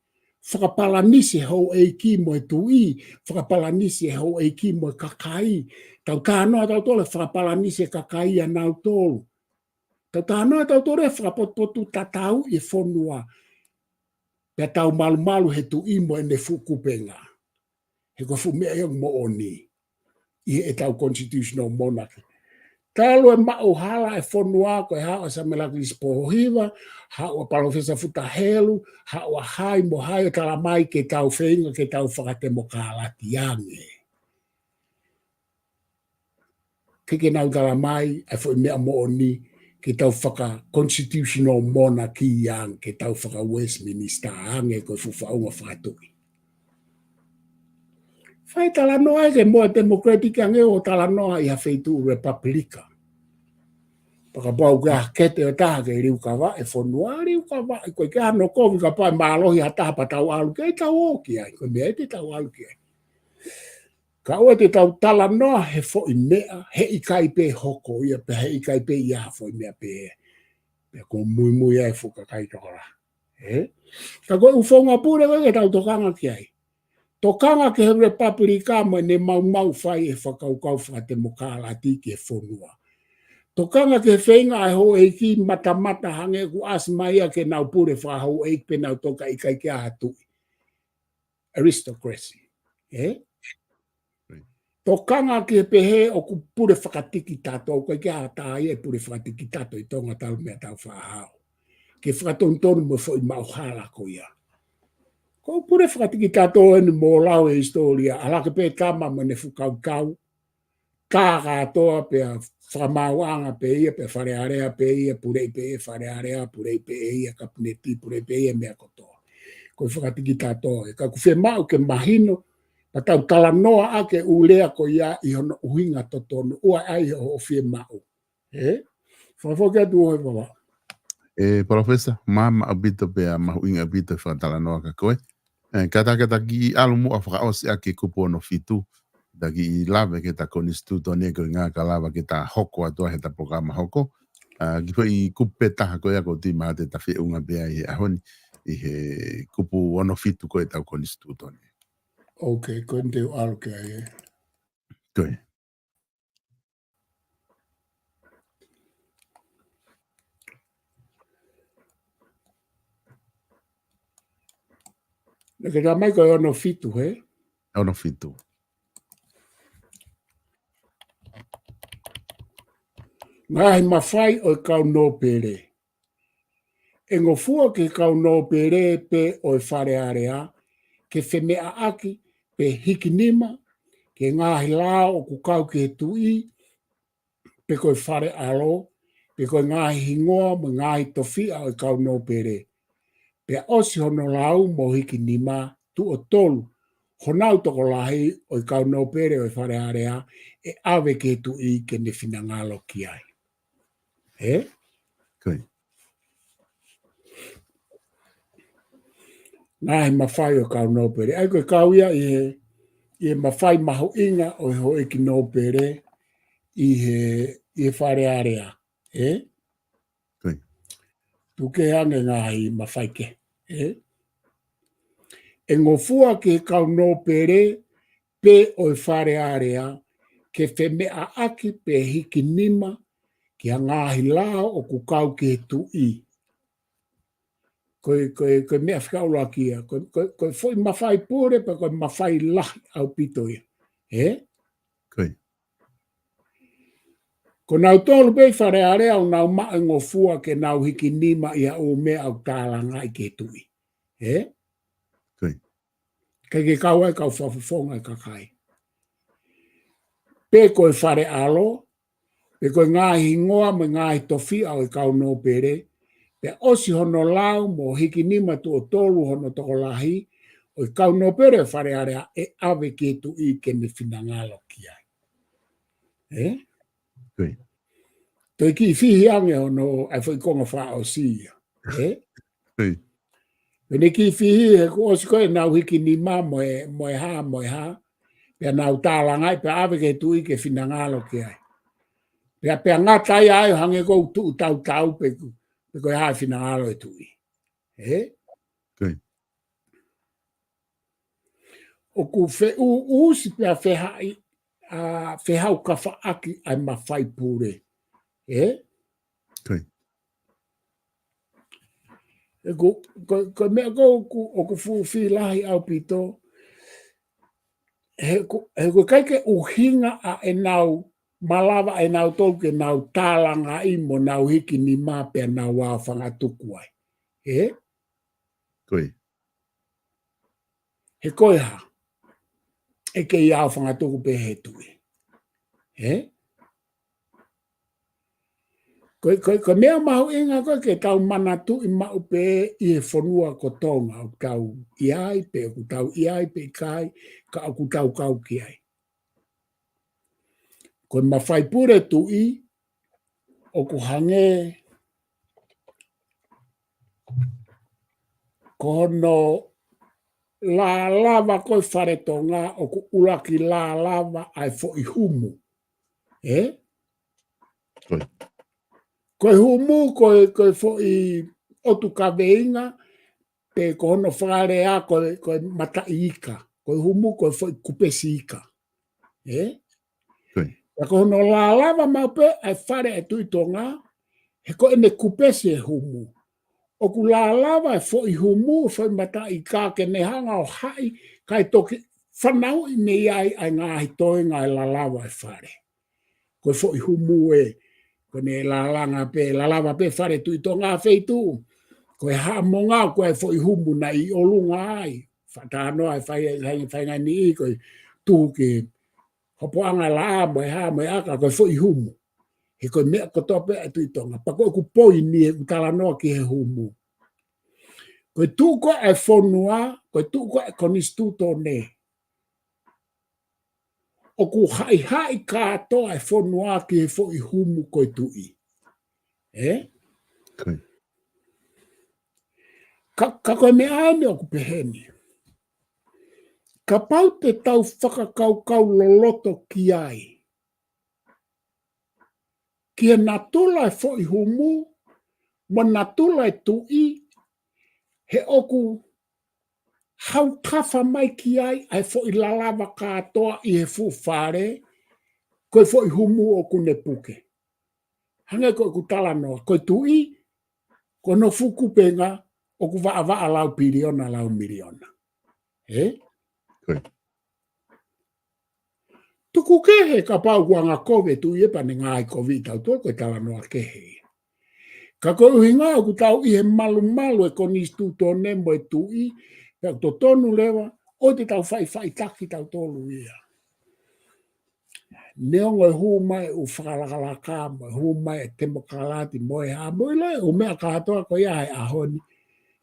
Whakapalanisi hau eiki mo e tui, whakapalanisi hau eiki mo e kakai. Tau kānoa tau tole whakapalanisi kakai a nau tolu. Tau tānoa tau tole whakapotu tatau i whanua. Pea tau malu malu he tui mo e ne fukupenga. He ko fu mea iong mo o ni. I e tau constitutional monarchy. Talo e mao hala e whanua ko e hao sa melaki ispohiva, hao a palofesa futa helu, hao a hai mo hai o tala mai ke tau whenga ke tau whakatemo kālati ange. Ke nau tala mai e fo mea mo ni ke tau whaka constitutional monarchy yang ke tau whaka Westminster ange ko fu whaunga whakatuki. Whai tala noa ke moa democratic ange o tala noa i hawheitu republika. Paka bau ka kete o taha ke riu kawa e whanua riu kawa. Koe ke hano kovi ka pai maalohi a taha pa tau alu ke tau oki ai. Koe mea te tau alu ke ai. Ka oe te tau tala noa he fo i mea, he i kai pe hoko ia, pe he i kai pe ia fo i mea pe. Pe ko mui mui ai fuka kai tokora. Ka koe ufonga pure koe ke tau tokanga ki ai. Tokanga ke he republika mo ne mau mau fai e whakaukau whakatemo kālati ke whanua. Tokanga ke whenga e ho eiki mata mata hange ku asmaia ke nau pure whahau eiki pe nau toka i kai ke ahatui. Aristocracy. Tokanga ke pehe o ku pure whakatiki tato, kai ke ahatai e pure whakatiki tato i tonga tau mea tau whahau. Ke whakatontonu mo fo i mauhala ko ia. Ko pure whakatiki tato enu mo lau e historia, ala ke pe kama mo ne fukau kau, ka katoa pe a whamauanga pe ia, pe wharearea pe ia, purei pe ia, wharearea, purei pe ia, kapineti, purei pe ia mea kotoa. Ko whakatiki tātoa. Ka ku whemau ke mahino, pa tau tala noa ake ulea ko ia i hono uhinga totonu, ua ai o whemau. Whawhokia tu oi wawa. Professor, mama abito pe a mahuinga abito whatala noa ka koe. Kata ki alumu a whakaosi ake kupo no fitu, dagi i lawe ke ta konistuto ne ko ngā ka lawa ke ta hoko atua he ta programa hoko. Kipo i kupe taha koe ako ti maa te ta whiunga bea i ahoni i he kupu ono fitu koe tau konistuto ne. Ok, koe te o alo ke ai. Koe. Neke tā mai koe ono fitu, he? Ono fitu. Ngahi mawhai o kau no pere. E ngofua ke kau no pere pe o whare area, ke whenea aki pe hikinima, ke ngahi lao o ku kau ke tui, pe koe whare alo, pe koe ngahi hingoa mo ngahi tofia o kau no pere. Pe osi hono lau mo hikinima tu o tolu, honau toko lahi o kau no pere o whare area, e awe ke tui ke ne whinangalo ki ai. Koe. Ngahi mawhai o kau no pere. Ai koe kau ia i he mawhai maho inga o ho eki no pere i he whare area. Koe. Tuke ange ngahi mawhai ke. E ngofua ke kau no pere pe o whare area ke whemea aki pe hiki nima ki a ngahi lao o ku kau ke tui. Koe mea whikaula kia. Koe foi mawhai pure pa koe mawhai lahi au pito ia. Koe. Ko nau tolu bei whare area o nau maa ngofua ke nau hiki nima ia o mea au tālanga i ke tui. Koe. Kei ke kau ai kau whafufonga i kakai. Pe koe whare alo, pe koe ngāhi ngoa me ngāhi tofi au i kau no pere, pe osi hono lau mo hiki nima tu o tolu hono toko lahi, o i kau no pere whare area e ave ke tui ke me whinangalo ki ai. Koe. Toi ki fihi ange hono ai whai konga wha o siia. Koe. Pene ki fihi he ko osi koe nau hiki nima moe ha, pe nau tālangai pe ave ke tui ke whinangalo ki ai. Pe ngata ia ai hange kou tu tau pe koe hae whinangalo e tui. Koe. O ku whe uusi pia whehau ka whaaki ai mawhai pūre. Koe. Ko mea kou o ku fuwhi lahi au pito, he ko kaike uhinga a e nau malawa e nau tolke nau tālanga i mo nau hiki ni māpea nau wāwhanga tuku ai. Koe. He koe ha. E ke i awhanga tuku pe he tui. Ko mea mahu inga koe ke tau mana tu i mau pe i he whanua ko tonga o tau iai pe o tau iai pe kai ka o tau kau ki ai. Ko mawhai pure tu i o ku hange ko no la lava koe whare tonga o ku ulaki la lava ai fo i humu. Koe. Koe humu, koe fo i otu ka veinga, pe ko hono whare a koe mata i ika. Koe humu, koe fo i kupesi ika. Koe. Ko hono la lava maupe, ai whare e tui tonga, he koe ne kupesi e humu. O ku la lava e fo i humu, fo i mata i ka ke ne hanga o hai, kai toki whanau i me iai ai ngāhi toenga e la lava e whare. Koe fo i humu e, kone la lava pe whare tui to ngā wheitu. Koe haa monga koe fo i humu na i olunga ai. Whatano ai whainga ni i koe tūke. Hopoanga la a moe haa moe aka koe fo i humu. He koe mea kotope e tui tonga. Pa koe ku poi ni e utala noa ki he humu. Koe tūko e whonua, koe tūko e konistuto ne. O ku hai kātoa e whonua ki he fo i humu koe tui. Koe. Ka koe me aene o ku peheni. Ka pau te tau whakakau loloto ki ai. Ki e natula e fo i humu, ma natula e tui, he oku hau kawha mai ki ai, ai fo i lalawa kātoa i he fu whare, koe fo i humu o ku ne puke. Hanga koe ku tala noa, koe tui, koe no fuku penga, o ku waa lau piriona lau miriona. Koe. Tuku kehe ka pau kuanga kowe tu iepa ne ngai kovi tau tō koe tala noa kehe. Ka koe uhi ngā ku tau i he malu e konistu tō nembo e tu i, pēk tō tonu lewa, o te tau whai taki tau tōlu ia. Neongo e hū mai u whakalakalaka mo, hū mai e temokalati moe ha, moe lai o mea kātoa ko ia hai ahoni.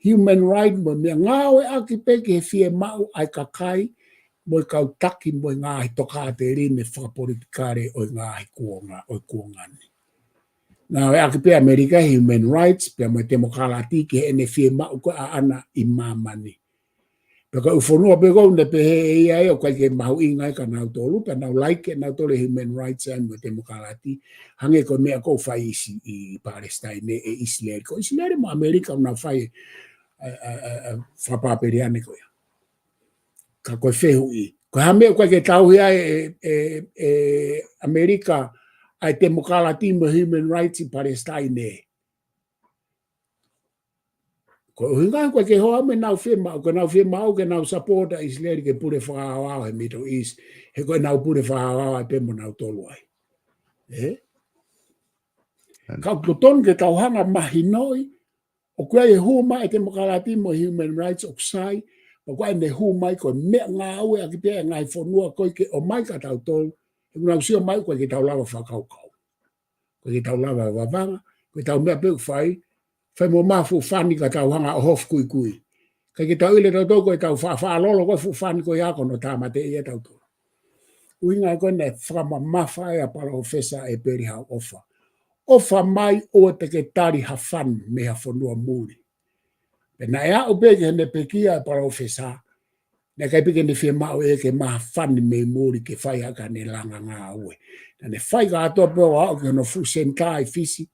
Human right mo mea ngāwe aki peke he fie mau ai kakai, mo i kau taki mo i ngāhi toka te rine whakapolitikare o i ngāhi kuongani. Nā e aki pe Amerika human rights, pe mo i temokalati ki he ene fie mau ko a ana i mamani. Peka ufonua pe kou ne pe he ai o kai ke mahu ingai ka nau tolu, pe nau like nau tole human rights and mo temokalati, hange ko mea kou whai isi i Palestine e Israel. Ko Israel mo Amerika o nau whai whapaperiane ko ia. Ka koe whehu i. Ko hame koe ke tauhi ai Amerika ai temokalati mo human rights i Palestine. Ko hinga ko ke ho me nau firma ko nau firma o ke nau supporta Israel ke pure whaawa he Middle East he ko nau pure whaawa pe mo nau tolu ai. Ka kuton ke tau hanga mahinoi o kua e huma e te makarati mo Human Rights Oksai o kua e ne huma ko me ngā ue a ki pia ngai whanua koi ke o mai ka tau tolu e kuna usio mai ko ke tau lava whakaukau ko ke tau lava wawanga ko tau mea peu whai whai mo mafu whani ka tau hanga o hof kui kui ka ke tau ile tau tau ko tau whaalolo ko fu whani ko iako no tāmate i e tau tolu uinga ko ne whama mawhai a para ofesa e peri hau ofa ofa mai o te ke tari ha fan me ha whanua muri. Pe na ea o peke ne pekia para ofesa, ne kai peke ne whia e ke maha fan me muri ke whai haka ne langa ngā ue. Na ne whai ka atoa peo au ke no fusenta i fisi,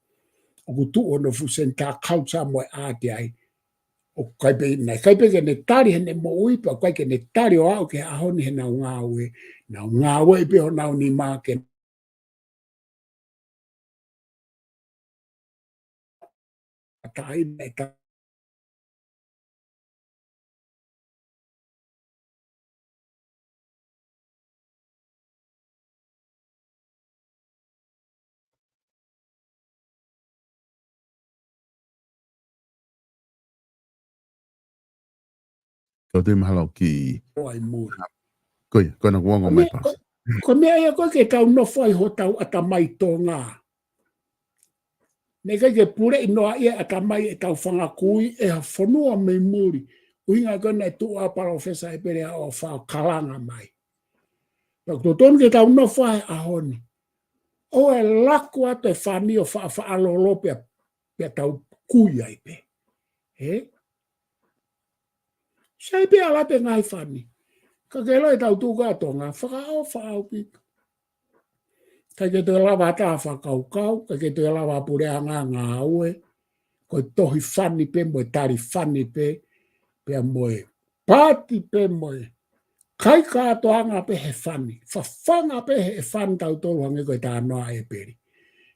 o kutu o no fusenta kauta moe ate ai, o kai peke ne tari hene mo uipa, kai ke ne tari o au ke ahoni he nau ngā ue, nau ngā ue peo nau ni maa ke tai me ta Kau te mahalo ki ai muri. koe na kuongo mai pa. Ko mea ia koe ke tau nofo ai ho tau ata mai tō ngā. Ne kai ke pure i noa ia ata mai e tau whanga kui e ha whanua mei muri. Uinga koe nei tu a para ofesa e pere a o whao kalanga mai. Tau tōnu ke tau nofo ai a honi. O e laku ato e whani o wha alolo pe tau kui ai pe. Sai pe ala pe ngai whani. Ka ke loi tau tūka tonga, whakao whao pito. Ka ke te lawa tā whakaukau, ka ke te lawa pure anga ngā ue, ko tohi whani pe moe, tari whani pe, pe moe, pāti pe moe, kai kāto anga pe he whani, whawhanga pe he whani tau tolu hange koe tā noa e peri.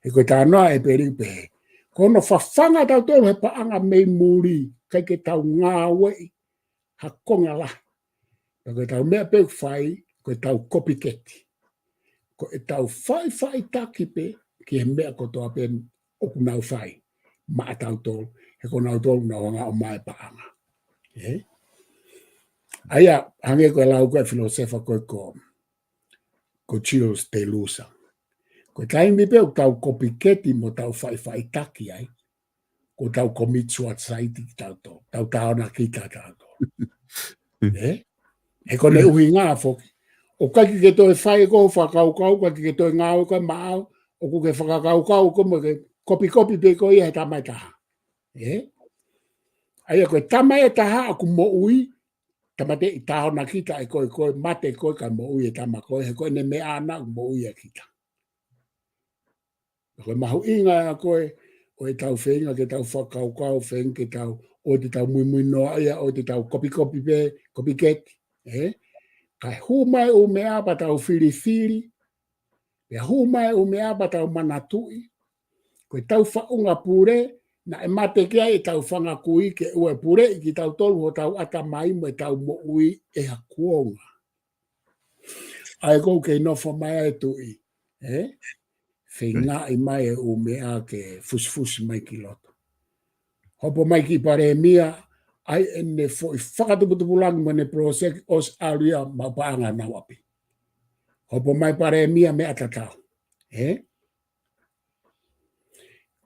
E koe tā noa e peri pe he. Kono whawhanga tau tolu he pa anga mei muri, kai ke tau ngā ue, ha konga lahi. Ko tau mea peu whai, ko tau copycat. Ko e tau whai taki pe, ki he mea ko toa pen oku nau whai. Maa tau tolu, he ko nau tolu nau anga o mai paanga. Aia, hange koe lau koe filosefa koe ko Chills te lusa. Ko taimi peu tau copycat mo tau whai taki ai. Ko tau commit suicide tau tolu. Tau taona kita tau tolu. He kone uhi ngā whoki. O kaki ke toi whai ko whakaukau, kaki ke toi ngā uka maau, o ku ke whakaukau ko mo ke kopi pe ko ia he tamai taha. Aia koe tamai taha aku mo ui, tamate i taho na kita e koe mate koe ka mo ui e tama koe, he koe ne me ana mo ui e kita. Koe mahu inga a koe, o e tau whenga ke tau whakaukau, whenga ke tau, o te tau mui noa ia, o te tau kopi pe, kopi keti. Kai humai o mea pa tau whiri, pe humai o mea pa tau manatui, koe tau whaunga pure, na e mate kia e tau whanga kui ke ue pure, i ki tau tolu ho tau ata mai mo e tau mo ui e ha kuonga. Ai kou kei nofo mai e tui, whenga i mai e o mea ke fusi mai ki loto. Hopo mai ki pare mia, ai ene foi whakatuputupulangi mo ne prosek os aria mapaanga na wapi. Hopo mai pare mia me atatau.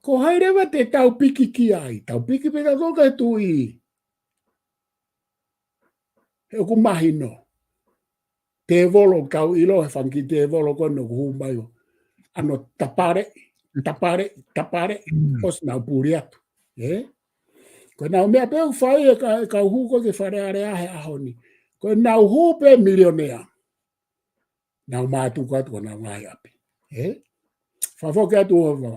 Ko hairewa te tau piki ki ai. Tau piki pe tau toka tui. He oku mahino. Te volo tau ilo he whanki te volo kono kuhu mai o. Ano tapare, os nau puri atu. Ko nau mea peu whai e ka huko ke whareare ahe ahoni. Ko nau hupe milionea. Nau mātuka atu ko nau ngai api. Whawhoke atu o wā.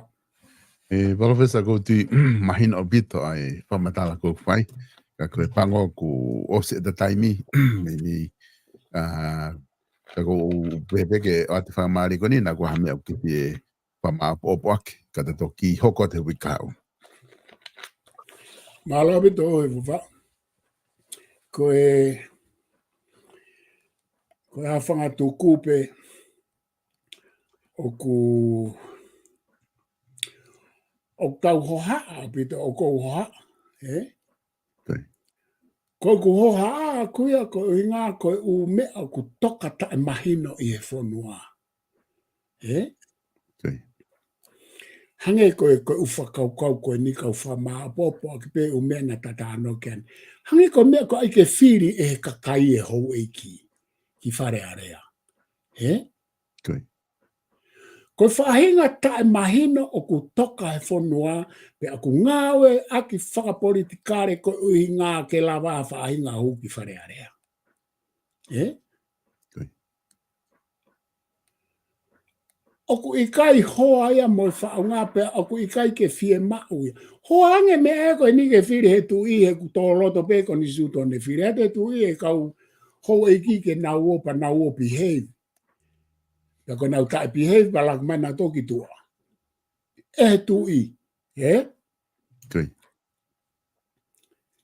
Profesa ko ti mahina o bito ai whamatala ko whai. Ka koe pango ku ose da taimi. Meni ka ko pepeke o ate whamari ko ni na ko hame au kiti e whama opoake. Ka te toki hoko te wikau. Malo bito e vuva. Koe hawhanga tō kūpe o tau hoha bito o kou hoha. Koe ku hoha kuia ko inga koe u mea ku toka ta e mahino i e whonua. Hange koe u whakaukau koe ni kau whamaa popo a ki pe u mea na tata ano kian. Hange koe mea ko aike whiri e he kakai e hou eiki ki whare area. Koe whahinga ta e mahino o ku toka e whonua pe aku ngawe aki whakapolitikare koe uhi ngā ke lawa whahinga hou ki whare area. Oku ikai hoa ia mo whaunga pe oku ikai ke fie mau ia. Hoa ange me e koe ni ke whiri he tu i he kuto loto pe ko ni suto ne whiri. He tu i he kau hou eiki ke nau opa nau o behave. Ka koe nau tae behave pa lak mana toki tua. E tu i.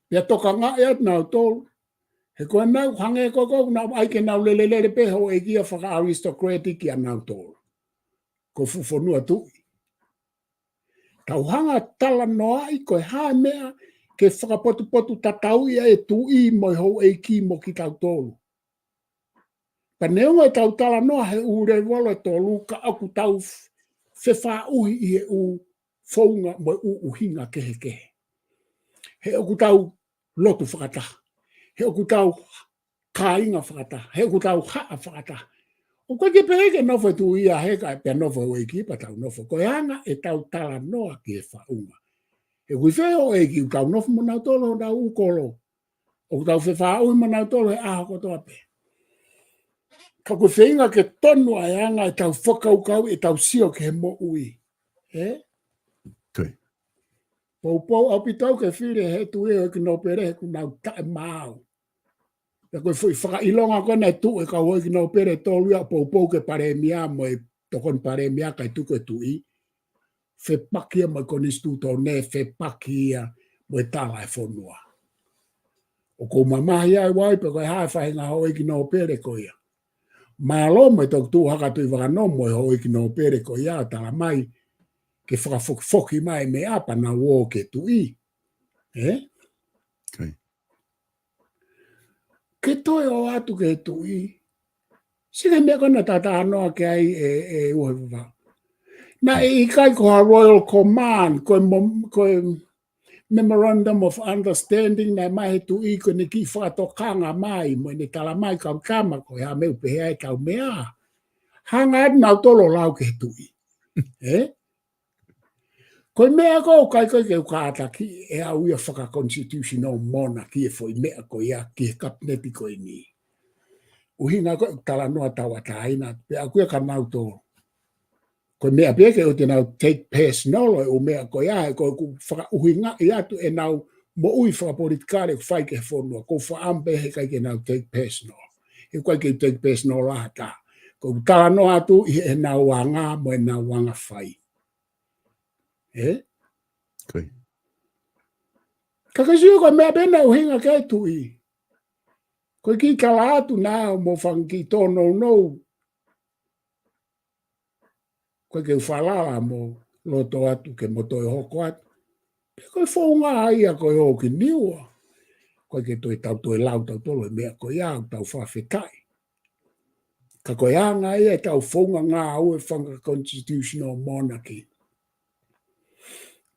Pea toka ngā eat nau tolu. He koe nau hange koko nau aike nau lelelele pe hou eiki a whaka aristocratic ia nau tolu. Ko fufonua tui. Tau hanga tala noa i koe hae mea ke whakapotu tatau ia e tui moi hou eiki mo ki tau tolu. Pa neonga e tau tala noa he ure walo e tolu ka aku tau whewha uhi i he u whaunga moi u uhinga kehe kehe. He oku tau lotu whakataha. He oku tau kāinga whakataha. He oku tau haa whakataha. O koe ke peheke nofo tu ia heka pe nofo o eki pa tau nofo. Koe hanga e tau tala noa ki e whaunga. E kui wheo eki u tau nofo mo nau tolo o tau ukolo. O tau whewha ui mo nau tolo e aho kotoa pe. Ka koe wheinga ke tonu ai hanga e tau whakaukau e tau sio ke he mo ui. Pou au pitau ke whire he tu e o ki no pere ku nau tae mau. E koe whaka ilonga kona e tu e ka hoi ki no pere tolu ia pou ke pare mia mo e tokon pare mia kai tuko e tu i. Whepakia mo koni stuto ne whepakia mo e tala e whonua. O ko mamahi ai wai pe koe hae whahinga hoi ki no pere ko ia. Malo mo e tok tu haka tui waka no mo e hoi ki no pere ko ia tala mai ke whakafoki mai me apa na wo ke tu i. Ke toi o atu ke tu i. Sine mea kona tata anoa ke ai e uhewa. Na e ikai ko ha Royal Command, koe Memorandum of Understanding na mai he tu i ko ne ki whakatokanga mai, mo ne tala mai kau kama ko ha meu pehea e kau mea. Hanga atu nau tolo lau ke tu i. Koe mea ko kai koe ke ukata ki e au ia whaka constitutional monarchy e foi mea ko ia ki he kapneti koe ni. Uhinga koe tala noa tawa taina, pe aku ia ka nau tolo. Koe mea peke o te nau take personal o mea koe ia, koe ku whaka uhinga i atu e nau mo ui whaka politikare ku whai ke whonua, ko whaampe he kai ke nau take personal. He koe ke take personal ata. Ko tala noa atu i e nau wanga mo e nau wanga whai. Kakasio koe mea pena uhinga kei tui. Koe ki kala atu nao mo whangi tono nou. Koe ke whalala mo loto atu ke moto e hoko atu. Koe whaunga aia koe o ki niua. Koe ke toi tau toi lau tau tolo e mea koe au tau whawhetai. Ka koe anga ia tau whaunga ngā au e whanga constitutional monarchy.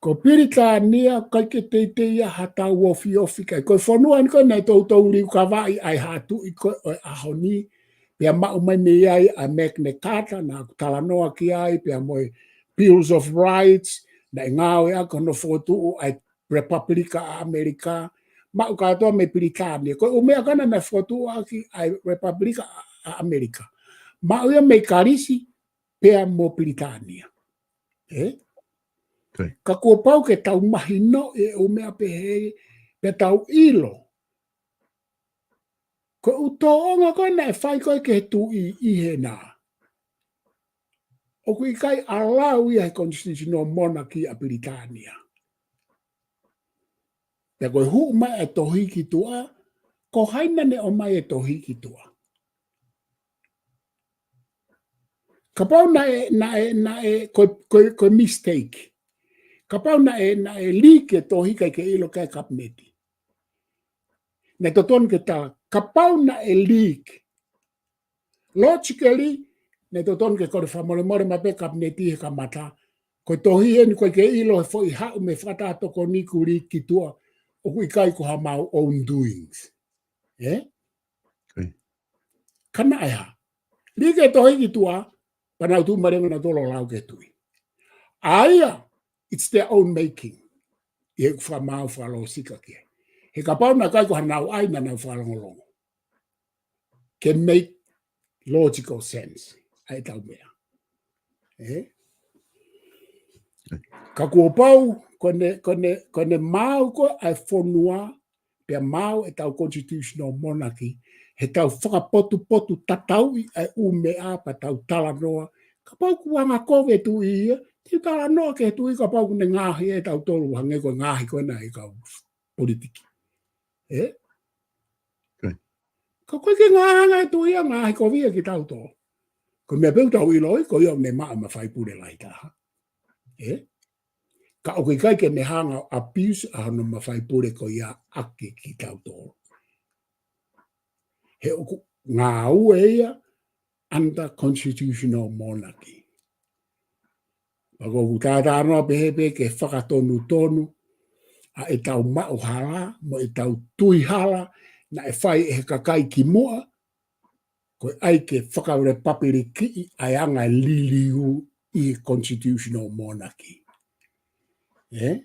Ko pirika nia kai ke te ia hata ofi kai. Koe whanua ni koe nei tau riu ka vai ai hatu i koe o ahoni. Pea mau mai me ai a Magna Carta na tala noa ki ai. Pea moe Bills of Rights. Na ngāo ea kono whotu ai Republika a Amerika. Mau katoa me pirika nia. Koe umea kana na whotu aki ai Republika a Amerika. Mau ia me karisi pea mo pirika nia. Ka kua pau ke tau mahino e o mea pehe pe tau ilo. Ko utoonga koe na e whai koe ke tu i he nā. O kui kai alau ia he constitutional monarchy a Britania. Pe koe hu mai e tohi ki tua, ko haina ne o mai e tohi ki tua. Ka pau na e koe mistake. Ka pau na e like tohi kai ke ilo kai kapneti. Ne to ton ke ta, ka pau na e leak. Logically, ne to ton ke kore whamore more ma pe kapneti he ka mata. Koe tohi e ni koe ke ilo e fo i hau me whata toko ni kuri ki tua. O kui kai ko ha mau own doings. Eh? Okay. Kana e ha. Like tohi ki tua, panau tu marenga na tolo lau ke tui. Aia, it's their own making. Ie ku whamau whalo sika kia. He ka pau na kai ko hanau ai na nau whalongolongo. Can make logical sense. Ai tau mea. Eh? Ka kua pau, kone mau ko ai whonua, pia mau e tau constitutional monarchy, he tau whakapotu tataui ai umea pa tau tala noa. Ka pau kuanga kowe tu ia, ti tala noa ke tu i ka pau kune ngahi e tau tolu hange ko ngahi ko na i kau politiki. Eh? Ka koe ke ngahanga e tu ia ngahi ko via ki tau tō. Ko mea peu tau iloi, ko ia ne maa ma whai pure lai taha. Eh? Ka o kai ke me hanga abuse a hano ma whai pure ko ia ake ki tau tō. He oku ngā ue ia under constitutional monarchy. Pako ku tātā noa pehepe ke whakatonu tonu a e tau mao hala, mo e tau tui hala, na e whai e kakai ki mua, ko ai ke whakaure papiri ki ai anga liliu i constitutional monarchy. Eh?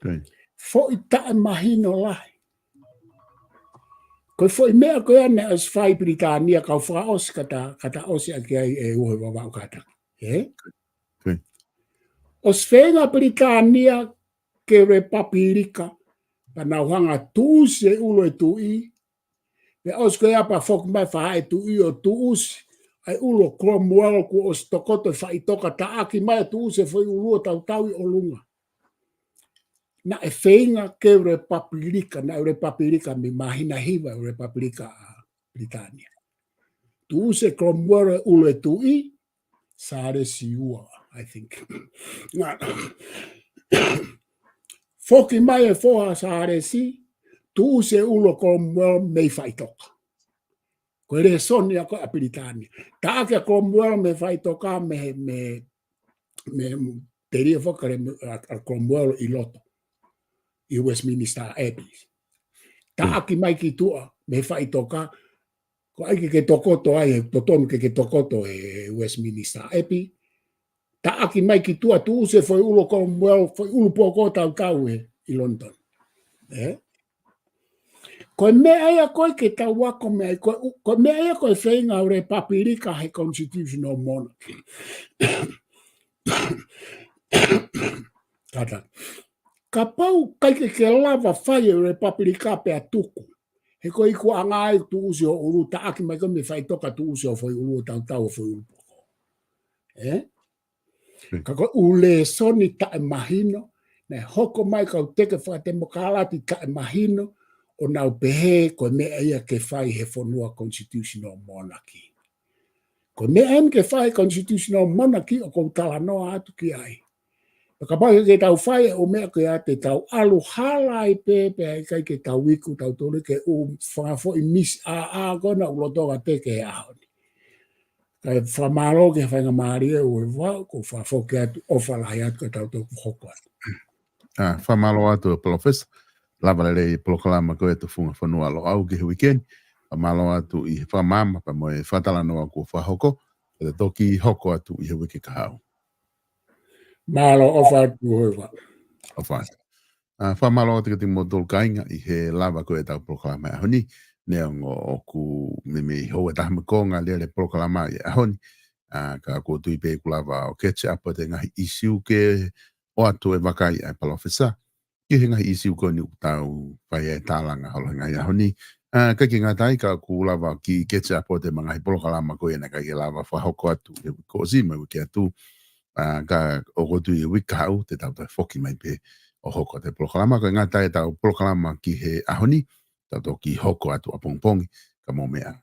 Okay. Fo i tae mahino lai. Koe fo i mea koe ane as whai Britania kau whaos kata osi aki ai e uhe wawau kata. Eh? Okay. Os whenga Britania ke repapirika panauhanga tuuse ulo e tui. Pe os koe apa fok mai whaha e tui o tuusi. Ai ulo Cromwell ku os tokoto whai toka taaki mai tuuse foi ulo tau tau i o lunga. Na e whenga ke repapirika, na repapirika mi mahina hiva repapirika a Britania. Tuuse Cromwell ulo e tui, sare siua, I think. Foki mai e foha sare si, tuuse ulo Cromwell mei whai toka. Koe re soni a koe a Britania. Taake a Cromwell me whai toka me te ria whakare a Cromwell i loto. I Westminster Abbey. Taaki mai ki tua me whai toka, ko aike ke tokoto ai, totonu ke tokoto e Westminster Abbey. Taaki mai ki tua tuuse foi ulo Cromwell, foi ulo poko tau i London. Eh? Koe mea ia koe ke tau wako mea, koe mea ia koe whenga ure papirika he constitutional monarchy. Tata. Ka pau kaike ke lava whai ure papirika pe a tuku. He koe iku angai tuuse o uru taaki mai koe me whai toka tuuse o foi uru tau foi uru poko. Eh? Ka koe ule soni tae mahino, ne hoko mai kau teke whakatemokalati tae mahino, o nau pehe koe mea ia ke whai he whanua constitutional monarchy. Koe mea em ke whai constitutional monarchy o kou tala noa atu ki ai. Ka pake ke tau whai o mea ke a te tau alu hala i pepe ai kai ke tau wiku tau tole ke o whangafo i mis a kona ulotoga teke e ahoni. Kai whamaro ke whainga maari e ue wau ko whafo ke atu o whalai atu ka tau toku hoko atu. Whamaro atu e professor. Lava le polokalama ko e te funga whanua lo au ke weekend. Whamalo atu i whamama pa moe whatala noa ko whahoko. E toki hoko atu i he wiki kahau. Malo ofa atu hoiwa. Ofa. Whamalo atu ki mo tolkainga i he lava ko e tau polokalama e ahoni. Nea ngo oku me ho e tahama konga le polokalama i ahoni. Ka ko tui pe kulava o ketche apa te ngahi isiu ke o atu e wakai ai palofesa. Ki he ngahi isi uko ni utau whai e tālanga hola ngai ahoni. Ka ki ngā tai ka ku lava ki ketcha po te mga hipolokalama ko e na ka ki lava whahoko atu e ko zima wiki atu. Ka o gotu i wika au te tau tai whoki mai pe o hoko te polokalama, ko ngā tae tau polokalama ki he ahoni, tau ki hoko atu a pongpongi, ka mō mea.